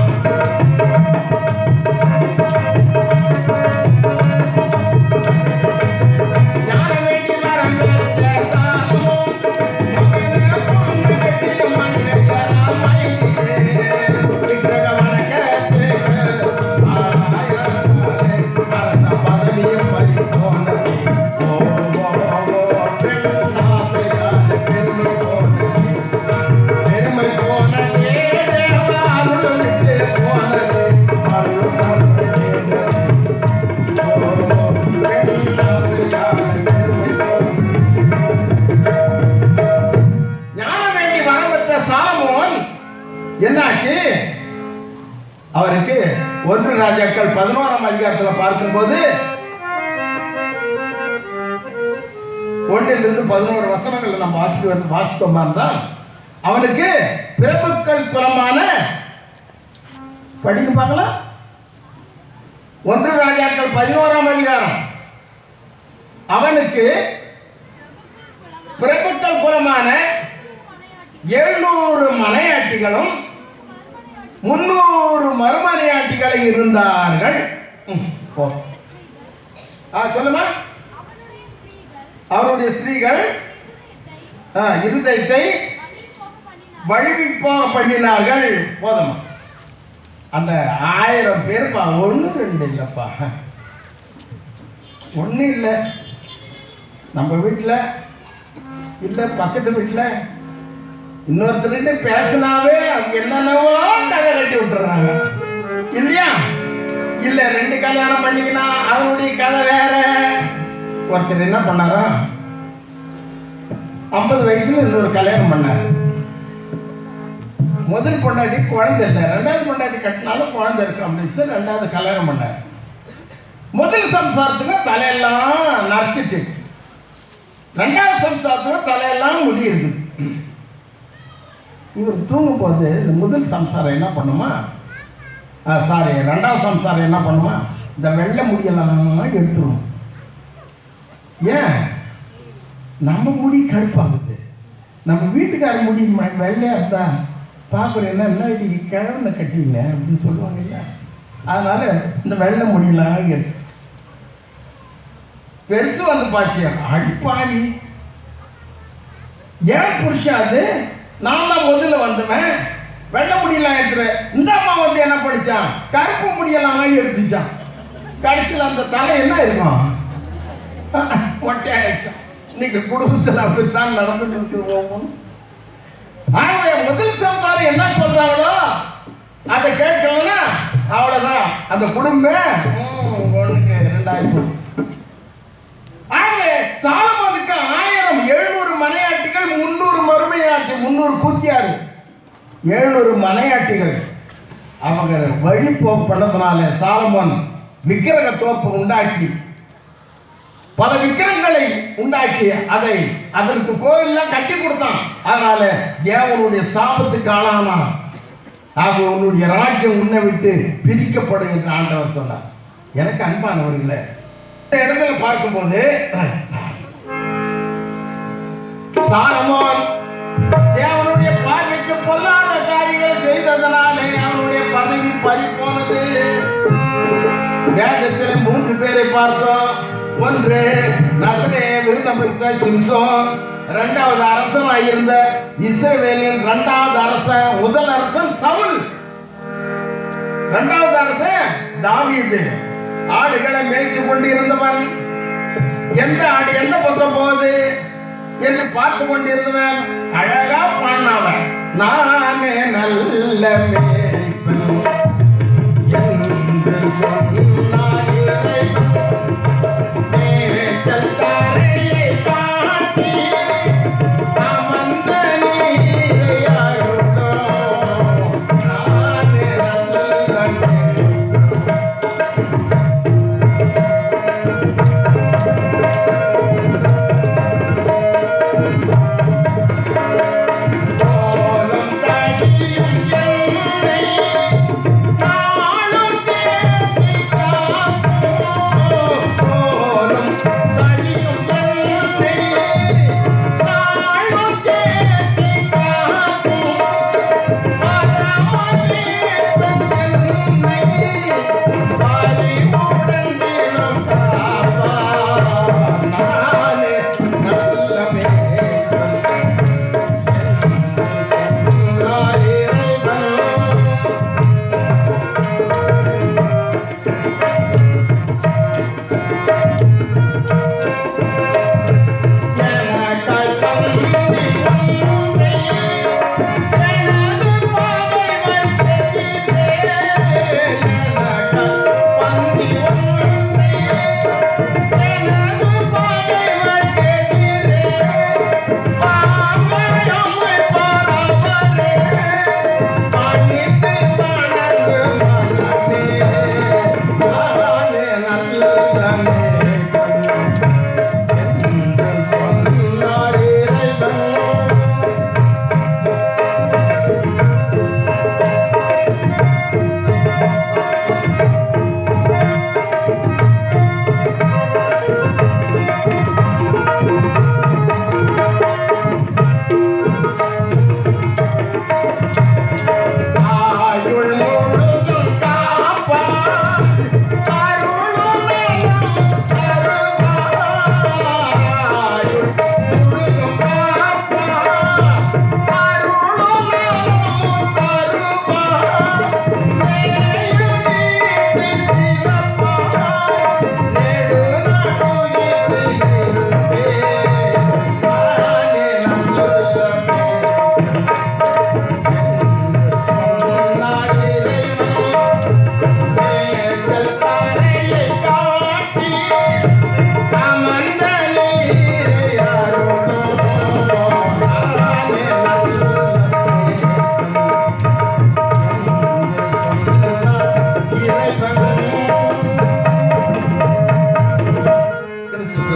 ஞான வேண்டி வரம் பெற்ற சாலமோன். விக்கிரக வணக்கத்துக்கு பதவியும் பறிப்போனது. என்னாச்சு? அவருக்கு 1 ராஜாக்கள் 11ஆம் அதிகாரத்தில் பார்க்கும்போது 1 - 11 வசனங்கள் நம்ம வாசித்தோமா இருந்தால் அவனுக்கு பிரபுக்கள் குலமான, படிக்க பார்க்கலாம். 1 ராஜாக்கள் 11ஆம் அதிகாரம். அவனுக்கு பிரபுக்கள் குலமான 700 மனையாட்டிகளும் 300 மறுமனையாட்டிகளை இருந்தார்கள். சொல்லுமா. அவருடைய ஸ்திரீகள் இருதயத்தை வழிவிப்போக பண்ணினார்கள். போதுமா? அந்த 1000 பேர்ப்பா, 1 2 இல்லப்பா, 1 இல்லை. நம்ம வீட்டில் இல்லை, பக்கத்து வீட்டில் இன்னொருத்தர்கிட்ட பேசினாவே அது என்னென்னவோ கதை கட்டி விட்டுறாங்க இல்லையா? இல்ல 2 கல்யாணம் பண்ணிக்கினா அவனுடைய கதை வேற. ஒருத்தர் என்ன பண்ணாரா, 50 வயசுல இன்னொரு கல்யாணம் பண்ணாரு. முதல் பொண்டாட்டி குழந்தை இல்லை, 2வது பொண்டாட்டி கட்டினாலும் குழந்தை இருக்கு அப்படின்னு சொல்லி 2வது கல்யாணம் பண்ணாரு. முதல் சம்சாரத்துக்கு தலையெல்லாம் நரைச்சிட்டு, 2வது சம்சாரத்துக்கு தலையெல்லாம் முடி இருக்குது. இவர் தூங்கும் போது இந்த முதல் சம்சாரம் என்ன பண்ணுமா, 2வது சம்சாரம் என்ன பண்ணுமா, இந்த வெள்ளை முடியெல்லாம் எடுத்துடும். ஏன்? நம்ம முடி கருப்பாகுது, நம்ம வீட்டுக்கார முடி வெள்ளையா இருந்தா பார்க்குறேன், என்ன இது கிழவனை கட்டிங்க அப்படின்னு சொல்லுவாங்க இல்லை. அதனால இந்த வெள்ளை முடியெல்லாம் எடுத்து பெருசு வந்து பாச்சு, அடிப்பாடி ஏன் புருஷன் அது, நான் தான் முதல்ல வந்தவன், வெள்ளை முடியெல்லாம் எடுத்துறேன். இந்த அம்மா வந்து என்ன படிச்சான், கருப்பு முடியெல்லாம் எடுத்துச்சான். கடைசியில் அந்த தலை என்ன இருக்கும், ஒட்டையாயிடுச்சான். இன்னைக்கு குடும்பத்தில் அப்படித்தான் நடந்துட்டு இருக்குது. ஆகவே முதல் சம்சாரம் என்ன சொல்றாங்களோ அதை கேட்கலன்னா அந்த குடும்பம் 1க்கு 2 ஆகவே சாலமோனுக்கு 1700 மனையாட்டிகள், 300 மறுமையாட்டி, 300 கூத்தியாரு, 700 மனையாட்டிகள். அவங்க வழிபோக்கு பண்ணதுனால சாலமோன் விக்கிரக தோப்பு உண்டாக்கி பல விக்கிரகங்களை உண்டாக்கி அதற்கு கோயில்லாம் கட்டி கொடுத்தான். அதனால தேவனுடைய சாபத்துக்கு ஆளானான். ஆக உன்னுடைய ராஜ்யம் உன்னை விட்டு பிரிக்கப்படும் என்று ஆண்டவர் சொன்னார். எனக்கு அன்பானவர்களே, இந்த இடத்துல பார்க்கும்போது சாலமோன் தேவனுடைய பார்வைக்கு பொல்லாத காரியங்களை செய்ததனாலே அவனுடைய பதவி பறி போனது. வேதத்திலே 3 பேரை பார்த்தோம். ஒன்று நசரே விருதம் பெற்ற சிம்சோன், 2வது அரசனாக இருந்த இஸ்ரவேலின் 2வது அரசன். முதல் அரசன் சவுல், 2வது அரசன் தாவீது. ஆடுகளை மேய்த்து கொண்டிருந்தவன், எந்த ஆடு எந்த பக்கம் போகுது என்று பார்த்து கொண்டிருந்தவன் அழகா பாடினவன், நானே நல்ல மேய்ப்பன் என்று சொன்னாய்.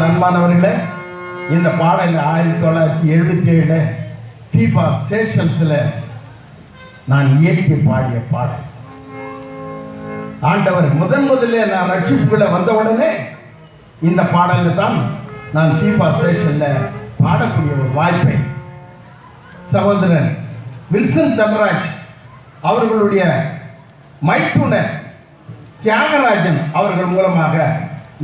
அன்பானவர்களே, இந்த பாடல் 1977 ஃபீபா சேஷன்ஸில் நான் இயக்கி பாடிய பாடல். ஆண்டவர் முதல்ல நான் ரட்சிப்புக்குள்ள வந்த உடனே இந்த பாடலில் தான் நான் ஃபீபா சேஷனில் பாடக்கூடிய ஒரு வாய்ப்பை சகோதரன் வில்சன் தன்ராஜ் அவர்களுடைய மைத்துனர் தியாகராஜன் அவர்கள் மூலமாக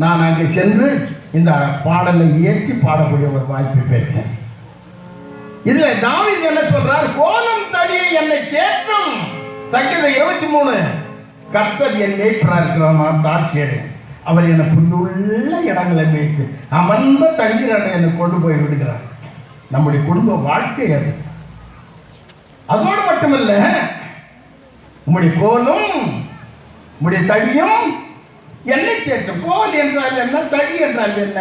நான் அங்கே சென்று இந்த பாடலை இயக்கி பாடக்கூடிய ஒரு வாய்ப்பை பெற்றேன். இதுல தாவீது என்ன சொல்றார்? கோலம் தடியை என்னை தேற்றும். சங்கீதம் 23, கர்த்தர் என் மேய்ப்பரா இருக்கிறார், தாட்சியர் அவர் என்னை புல்லுள்ள இடங்களை மேய்த்து அமர்ந்த தண்ணீர் என்னை கொண்டு போய் விடுகிறார். நம்முடைய குடும்ப வாழ்க்கை அது. அதோடு மட்டுமல்ல, உம்முடைய கோலும் உடைய தடியும் எண்ணெய் தேற்றும். கோல் என்றால் என்ன, தடி என்றால் என்ன?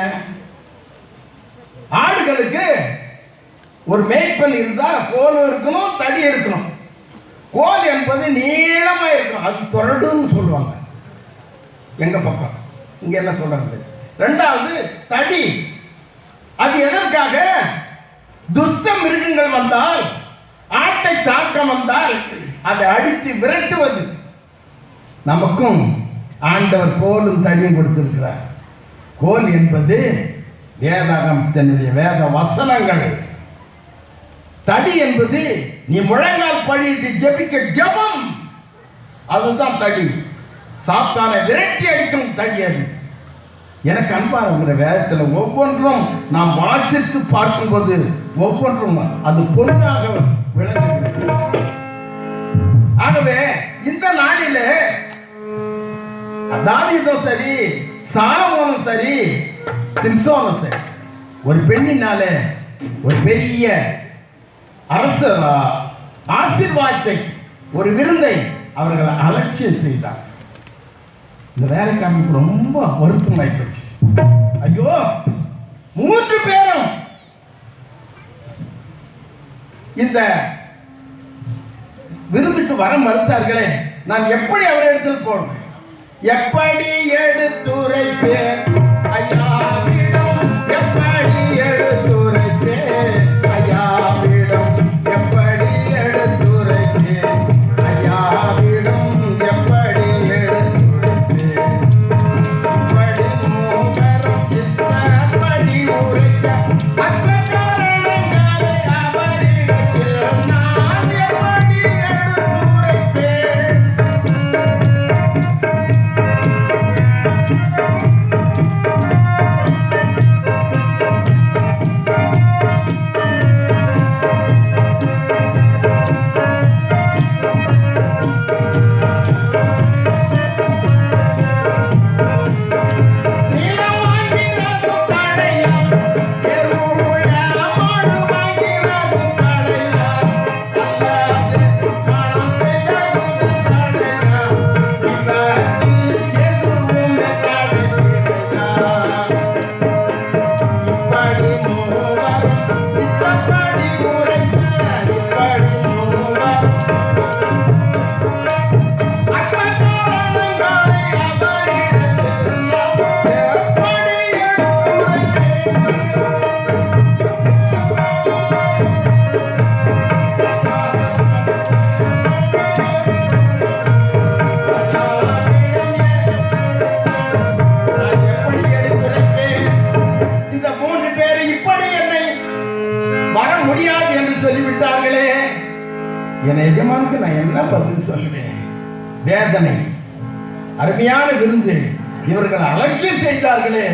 ஆடுகளுக்கு ஒரு மேய்ப்பன் இருந்தா கோல் இருக்கணும், தடி இருக்கணும். கோல் என்பது நீளமா இருக்கணும், அது தொடடுன்னு சொல்லுவாங்க எங்க பக்கம். இங்க என்ன சொல்றாங்க? ரெண்டாவது தடி, அது எதற்காக? துஷ்ட மிருகங்கள் வந்தால், ஆட்டை தாக்க வந்தால் அதை அடித்து விரட்டுவது. நமக்கும் ஆண்டவர் கோலும் தடியும் கொடுத்திருக்கிறார். கோல் என்பது வேதாகமத்தினுடைய வேத வசனங்கள். தடி என்பது நீ முழங்கால் படியிட்டு ஜெபிக்க ஜெபம், அதுதான் தடி. சாத்தானை விரட்டி அடிக்கும் தடி அது. எனக்கு அன்பான வேதத்தில் ஒவ்வொன்றும் நாம் வாசித்து பார்க்கும்போது ஒவ்வொன்றும் அது பொருளாக விளங்குகிறது. ஆகவே இந்த நாளிலே தாவீதும் சரி, சாலமோனும் சரி, சிம்சோனும் சரி, ஒரு பெண்ணினால ஒரு பெரிய அரச ஆசீர்வாதத்தை, ஒரு விருந்தை அவர்கள் அலட்சியம் செய்தார். இந்த வேலைக்காரனுக்கு ரொம்ப வருத்தமாய் போச்சு. ஐயோ, 3 பேரும் இந்த விருந்துக்கு வர மறுத்தார்களே, நான் எப்படி அவரிடத்தில் போனேன்? எப்படி எடுத்துரைப்பேன் ஐயாவிடம், எப்படி எடுத்துரைப்பேன் ஐயாவிடம், எப்படி எடுத்துரைப்பேன் ஐயாவிடம், எப்படி எடுத்துரைப்பேன். இப்படி மூவரும் இஷ்டப்படி உரைக்க அச்சக்காரங்களை அவரிடத்தில் நான் எப்படி எடுத்துரைப்பேன். என் எஜமானுக்கு நான் என்ன பதில் சொல்லுவேன்? வேதனை. அருமையான விருந்து, இவர்கள் அலட்சியம் செய்தார்களே.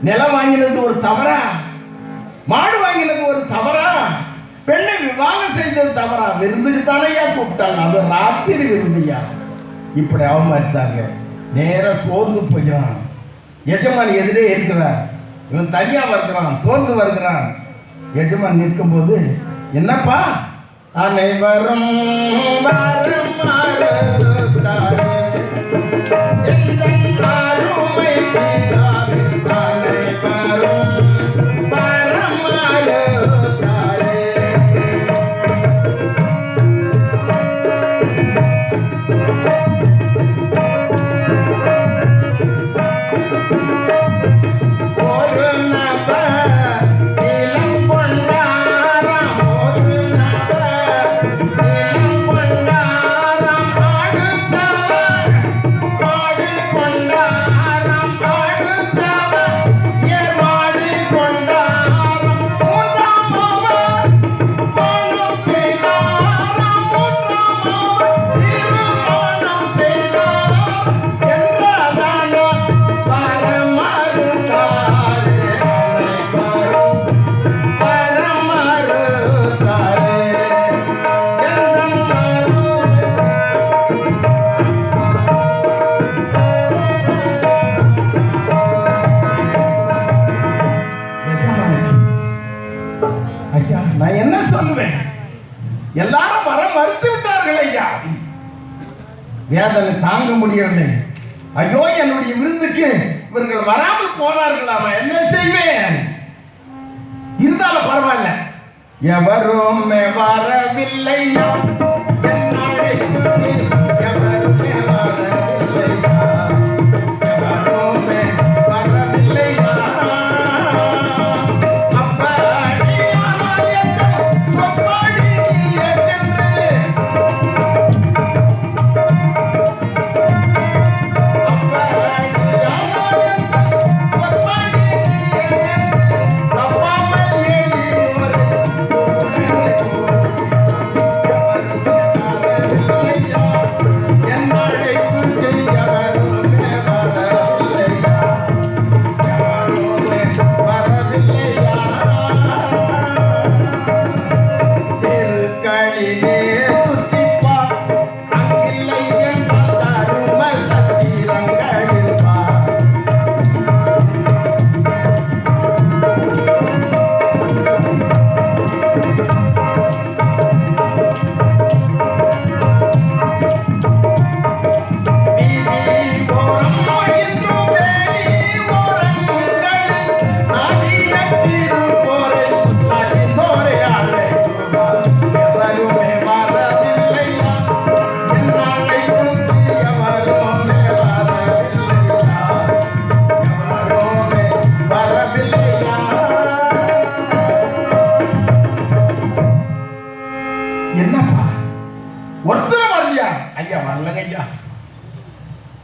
நிலம் வாங்கினது ஒரு தவறா? மாடு வாங்கினது ஒரு தவறா? பெண்ணை விவாகம் செய்தது தவறா? விருந்துக்கு தானையா கூப்பிட்டாங்க, அது ராத்திரி விருந்தையா. இப்படி அவமதித்தாங்க. நேர சோர்ந்து போகிறான். எஜமான் எதிரே இருக்கிறார், இவன் தனியா வருகிறான், சோர்ந்து வருகிறான். எஜமான் நிற்கும் போது, என்னப்பா? அனைவரும் வரும் அருள்தாரே, எந்தன் அருமை பிதாவின் அனைவரும் வரும் அருள்தாரே. ஒரு நபர் இளம் பொன்னாரம், ஒரு நபர் இளம் பொன்னாரம் வேதனை தாங்க முடியவில்லை. ஐயோ, என்னுடைய விருந்துக்கு இவர்கள் வராமல் போனார்களாமா, என்ன செய்வேன்? இருந்தாலும் பரவாயில்ல, எவரும் வரவில்லையா,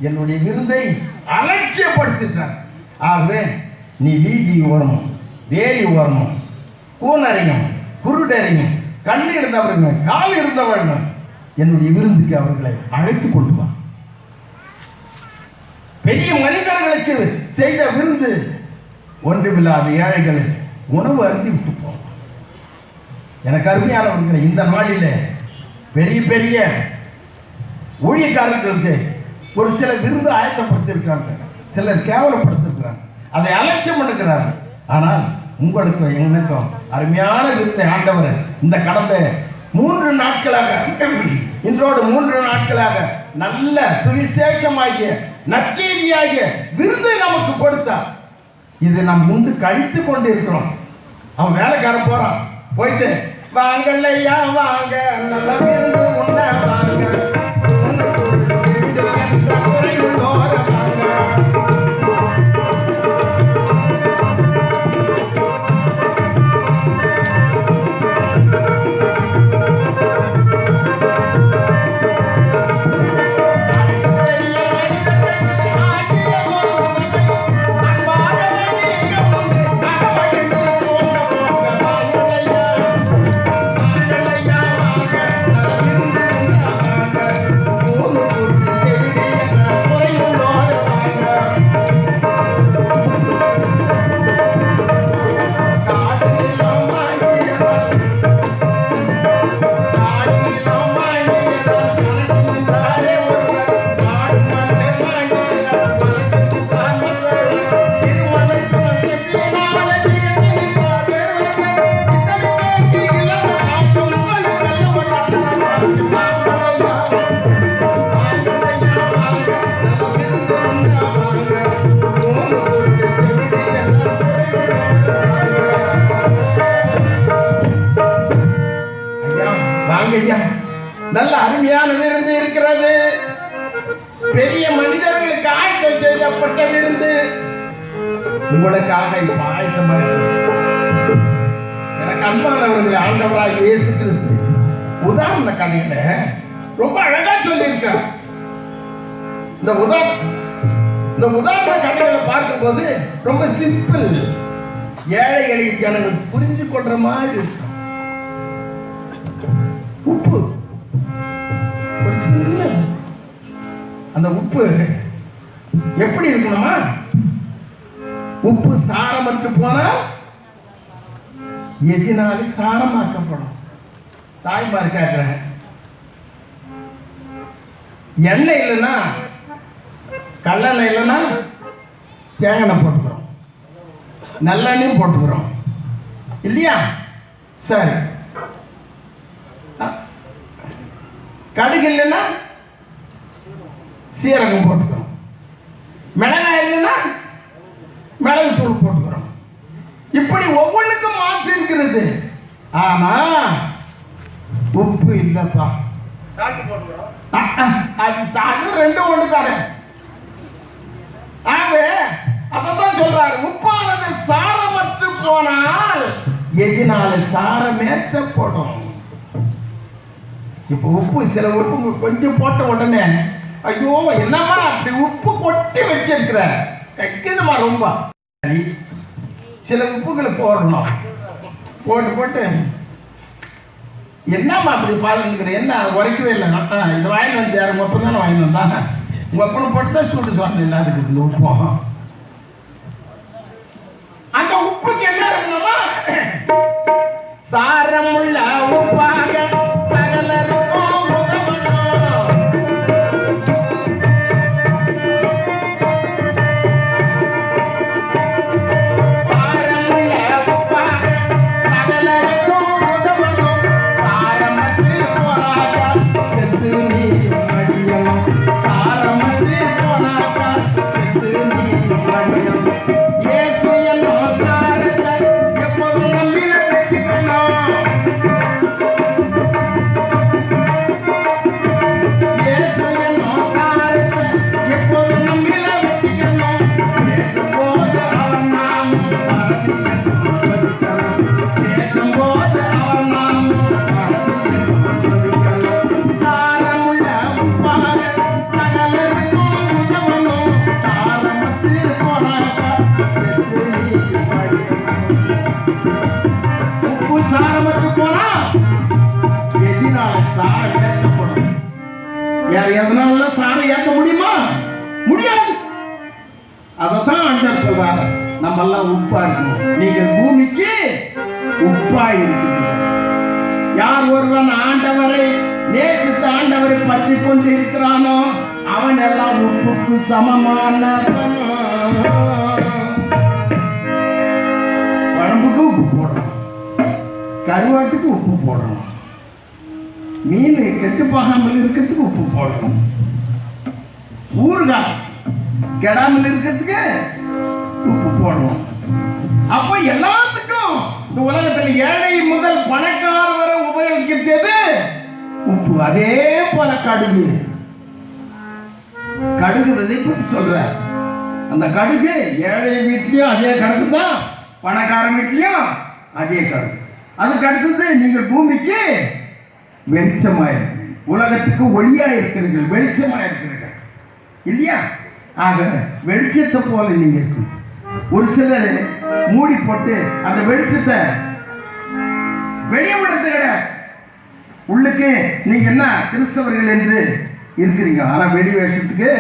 என்னுடைய விருந்தை அலட்சியப்படுத்திட்டார். ஆகவே நீ வீதி ஓரமும் வேலி ஓரமும் கூனறியும் குருடறியும் கண்ணு இருந்தவர்கள் கால் இருந்தவர்கள் என்னுடைய விருந்துக்கு அவர்களை அழைத்து கொண்டு வா. பெரிய மனிதர்களுக்கு செய்த விருந்து ஒன்றுமில்லாத ஏழைகளை உணவு அருந்தி விட்டு போவோம். எனக்கு அருமையானவர்களை, இந்த நாளில் பெரிய பெரிய ஊழியக்காரர்களுக்கு ஒரு சில விருந்து ஆயத்தப்படுத்தியிருக்காங்க, சிலர் கேவலப்படுத்திருக்கிறாங்க, அதை அலட்சியம் பண்ணுகிறாங்க. ஆனால் உங்களுக்கு எனக்கும் அருமையான விருந்தை ஆண்டவர் இந்த கடந்த 3 நாட்களாக, இன்றோடு 3 நாட்களாக நல்ல சுவிசேஷமாகிய நற்செய்தியாகிய விருந்தை நமக்கு கொடுத்தார். இது நாம் முந்து கழித்து கொண்டு இருக்கிறோம். அவன் வேலைக்காரன் போறான், போயிட்டு வாங்கல்லையா வாங்க, நல்ல விருந்து உண்ண வாங்க, நல்ல அருமையான விருந்து இருக்கிறது. பெரிய மனிதர்களுக்கு ஆயத்தம் செய்யப்பட்ட விருந்து உங்களுக்காக ஆயத்தமாக. எனக்கு அன்பானவர்கள், ஆண்டவராகிய இயேசு கிறிஸ்து உதாரண கதையில ரொம்ப அழகா சொல்லியிருக்கார். இந்த உதாரண கதைகளை பார்க்கும்போது ரொம்ப சிம்பிள், ஏழை எளிய ஜனங்கள் புரிஞ்சு கொள்ற மாதிரி இருக்கும். உப்பு, ஒரு சின்ன அந்த உப்பு எப்படி இருக்கணுமா? உப்பு சாரமற்று போனால் எதினாலும் சாரமாக்கப்படும். தாய்மார் கேட்கிறேன், எண்ணெய் இல்லைன்னா, கல்லெண்ணெய் இல்லைன்னா தேங்காய் போட்டுக்கிறோம், நல்லெண்ணையும் போட்டுக்கிறோம் இல்லையா? சரி, கடுகு இல்லைன்னா சீரகம் போட்டுக்கிறோம். மிளகாய் இல்லைன்னா மிளகு தூள் போட்டுக்கிறோம். இப்படி ஒவ்வொன்றுக்கும் மாற்றி இருக்கிறது. ஆனா உப்பு இல்லப்பா. அது ரெண்டு ஒண்ணு தானே. அதான் சொல்றாரு, உப்பானது சாரமற்று போனால் எதினால சாரமேற்றப்படும். இப்ப உப்பு சில உப்பு கொஞ்சம் போட்ட உடனே ஐயோ என்னம்மா அப்படி உப்பு கொட்டி வச்சிருக்கிற கைக்குதுமா ரொம்ப. சில உப்புகளை போடணும். போட்டு போட்டு என்னம்மா அப்படி பாருங்கிற என்ன உரைக்கவே இல்லை. இது வாங்கி வந்து யாரும் ஒப்பம் தானே வாங்கி வந்தாங்க. உங்க ஒப்பனை போட்டு தான் சூடு சொன்ன எல்லாத்துக்கு இந்த உப்பும். அந்த உப்புக்கு என்ன இருக்கணுமா? சாரமுள்ள உப்பாக சகலருக்கும் உதவணும். சாரமுள்ள உப்பாக சகலருக்கும் உதவணும். சாரமற்று போனாக்கா செத்து நீ மடியணும். சாரமற்று போனாக்கா செத்து நீ மடியணும். எதனால சாரம் ஏற்க முடியுமா? முடியாது. அதத்தான் ஆண்டவர் சொல்றாரு, நம்ம எல்லாம் உப்பா இருக்கணும். நீங்கள் பூமிக்கு உப்பா இருக்கிறீர்கள். யார் ஒருவன் ஆண்டவரை நேசித்த ஆண்டவரை பற்றி கொண்டு இருக்கிறானோ அவன் எல்லாம் உப்புக்கு சமமானவன். குழம்புக்கு உப்பு போடணும், கருவாட்டுக்கு உப்பு போடணும், மீன் கெட்டு போகாமல் இருக்கிறதுக்கு உப்பு போடணும், ஊறுகாய் கெடாமல் இருக்கிறதுக்கு உப்பு போடணும். அப்போ எல்லாத்துக்கும் இந்த உலகத்தில் ஏழை முதல் பணக்கார வரை உபயோகிக்கிறது உப்பு. அதே போல கடுகு விதை பற்றி சொல்ற அந்த கடுகு ஏழை வீட்லயும் அதே கடுகு தான், பணக்கார வீட்லயும் அதே கடுகு. அதுக்கு அடுத்தது நீங்கள் பூமிக்கு வெளிச்சமாயிருக்கிறீர்கள், உலகத்துக்கு ஒளியா இருக்கிறீர்கள், வெளிச்சமா இருக்கிறீர்கள் இல்லையா? ஆக வெளிச்சத்தை போல நீங்க இருக்கணும். ஒரு சிலர் மூடி போட்டு அந்த வெளிச்சத்தை வெளியே விடுறது கிடையாது. உள்ளுக்கு நீங்க என்ன கிறிஸ்தவர்கள் என்று இருக்கிறீங்க, ஆனா வெளி வேஷத்துக்கு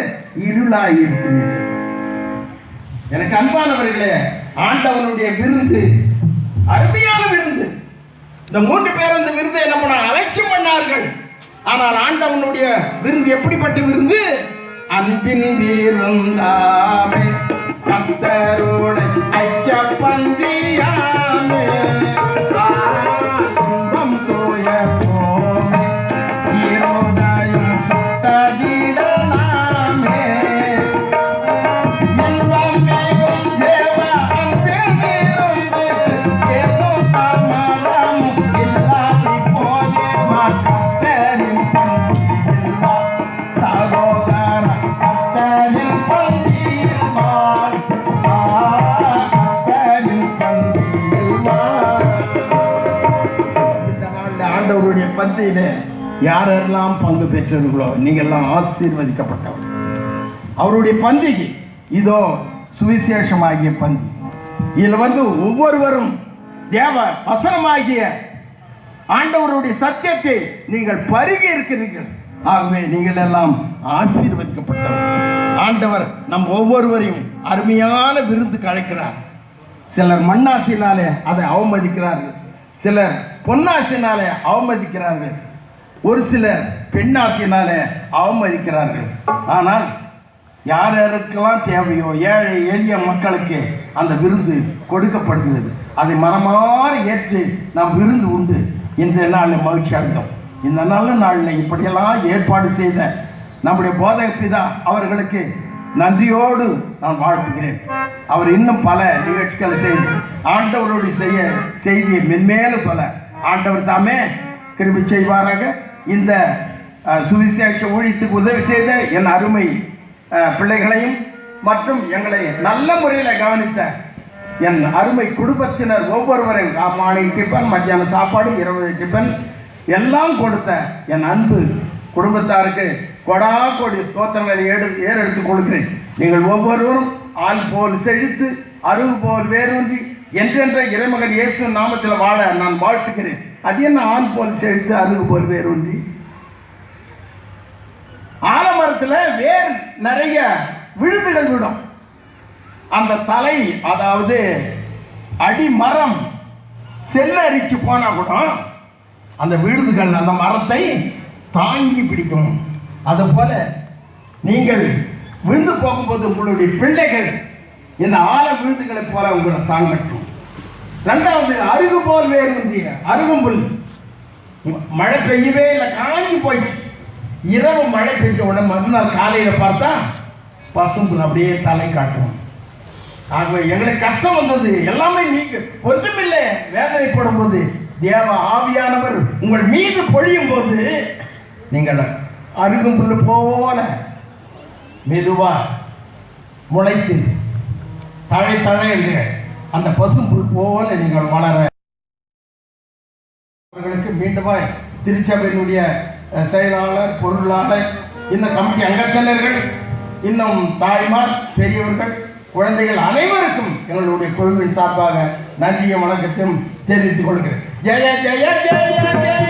இருளாய் இருக்கிறீங்க. எனக்கு அன்பானவர்களே, ஆண்டவனுடைய விருந்து அருமையான விருந்து. இந்த 3 பேர் அந்த விருந்தை என்ன பண்ண அலட்சியம் பண்ணார்கள். ஆனால் ஆண்டவனுடைய விருந்து எப்படிப்பட்ட விருந்து? அன்பின் விருந்தாமே, கர்த்தரோடு ஐக்கிய பந்தியாமே, துன்பம் தோய போமே, இருதயம் சுத்ததிடலாமே, இன்பம் மிகும் தேவ அன்பின் விருந்து, ஏதும் தாமதமும் இல்லாதி போதே கர்த்தரின் பந்தியில் வா, சகோதர கர்த்தரின் பந்தியில் வா, கர்த்தரின் பந்தியில் வா. இந்த நாளில் ஆண்டவருடைய பந்தியிலே யாரெல்லாம் பங்கு பெற்றீர்களோ நீங்கள்லாம் ஆசீர்வதிக்கப்பட்டவர். அவருடைய பந்திக்கு இதோ சுவிசேஷமாகிய பந்தி. இதில் ஒவ்வொருவரும் தேவ வசனமாகிய ஆண்டவருடைய சத்தியத்தை நீங்கள் பருகி இருக்கிறீர்கள். ஆகவே நீங்கள் எல்லாம் ஆசீர்வதிக்கப்பட்டவர். ஆண்டவர் நம் ஒவ்வொருவரையும் அருமையான விருந்துக்கு அழைக்கிறார். சிலர் மண்ணாசினாலே அதை அவமதிக்கிறார்கள், சிலர் பொன்னாசினாலே அவமதிக்கிறார்கள், ஒரு சிலர் பெண்ணாசினாலே அவமதிக்கிறார்கள். ஆனால் யார் யாருக்கெல்லாம் தேவையோ ஏழை எளிய மக்களுக்கு அந்த விருந்து கொடுக்கப்படுகிறது. அதை மனமாற ஏற்று நாம் விருந்து உண்டு இந்த நாளில் மகிழ்ச்சி அடைந்தோம். இந்த நல்ல நாளில் இப்படியெல்லாம் ஏற்பாடு செய்த நம்முடைய போதக பிதா அவர்களுக்கு நன்றியோடு நான் வாழ்த்துகிறேன். அவர் இன்னும் பல நிகழ்ச்சிகளை செய்து ஆண்டவருடைய செய்தியை மென்மேல சொல்ல ஆண்டவர் தாமே கிருபை செய்வாராக. இந்த சுவிசேஷ ஊழியத்துக்கு உதவி செய்த என் அருமை பிள்ளைகளையும் மற்றும் எங்களை நல்ல முறையில் கவனித்த என் அருமை குடும்பத்தினர் ஒவ்வொருவரையும் மார்னிங் டிஃபன், மத்தியான சாப்பாடு, இரவு டிஃபன் எல்லாம் கொடுத்த என் அன்பு குடும்பத்தாருக்கு கொடா கோடி ஸ்தோத்திரங்களை ஏறெடுத்துக் கொடுக்கிறேன். நீங்கள் ஒவ்வொருவரும் ஆள் போல் செழித்து அருகு போல் வேரூன்றி என்றென்ற இறைமகன் இயேசு நாமத்தில் வாழ நான் வாழ்த்துக்கிறேன். அது என்ன ஆள் போல் செழித்து அருகு போல் வேரூன்றி? ஆலமரத்தில் வேர் நிறைய விழுதுகள் விடும். அந்த தலை, அதாவது அடிமரம் செல்லரிச்சு போனா கூட அந்த விழுதுகள் அந்த மரத்தை தாங்கி பிடிக்கும். அதுபோல நீங்கள் விழுந்து போகும்போது உங்களுடைய பிள்ளைகள் இந்த ஆழ விழுதுகளை போல உங்களை தாங்கட்டும். ரெண்டாவது, அருகு போல் வேறு அருகும்புல். மழை பெய்யவே இல்லை, காஞ்சி போயிடுச்சு. இரவு மழை பெய்ஞ்ச உடனே மறுநாள் காலையில் பார்த்தா பசும்புல் அப்படியே தலை காட்டும். ஆகவே எங்களுக்கு கஷ்டம் வந்தது, எல்லாமே நீங்க ஒன்றுமில்லை. வேதனைப்படும் போது தேவ ஆவியானவர் உங்கள் மீது பொழியும் போது நீங்கள் அருகும்புல் போல மெதுவா முளைத்து தழை தழை என்று அந்த பசும்புல் போல நீங்கள் வளர அவர்களுக்கு மீண்டுமாய் திருச்சபையினுடைய செயலாளர், பொருளாளர், இந்த கமிட்டி அங்கத்தினர்கள், இன்னும் தாய்மார், பெரியவர்கள், குழந்தைகள் அனைவருக்கும் எங்களுடைய குழுவின் சார்பாக நன்றியும் வணக்கத்தையும் தெரிவித்துக் கொள்கிறேன். ஜெய ஜெய ஜெய ஜெய.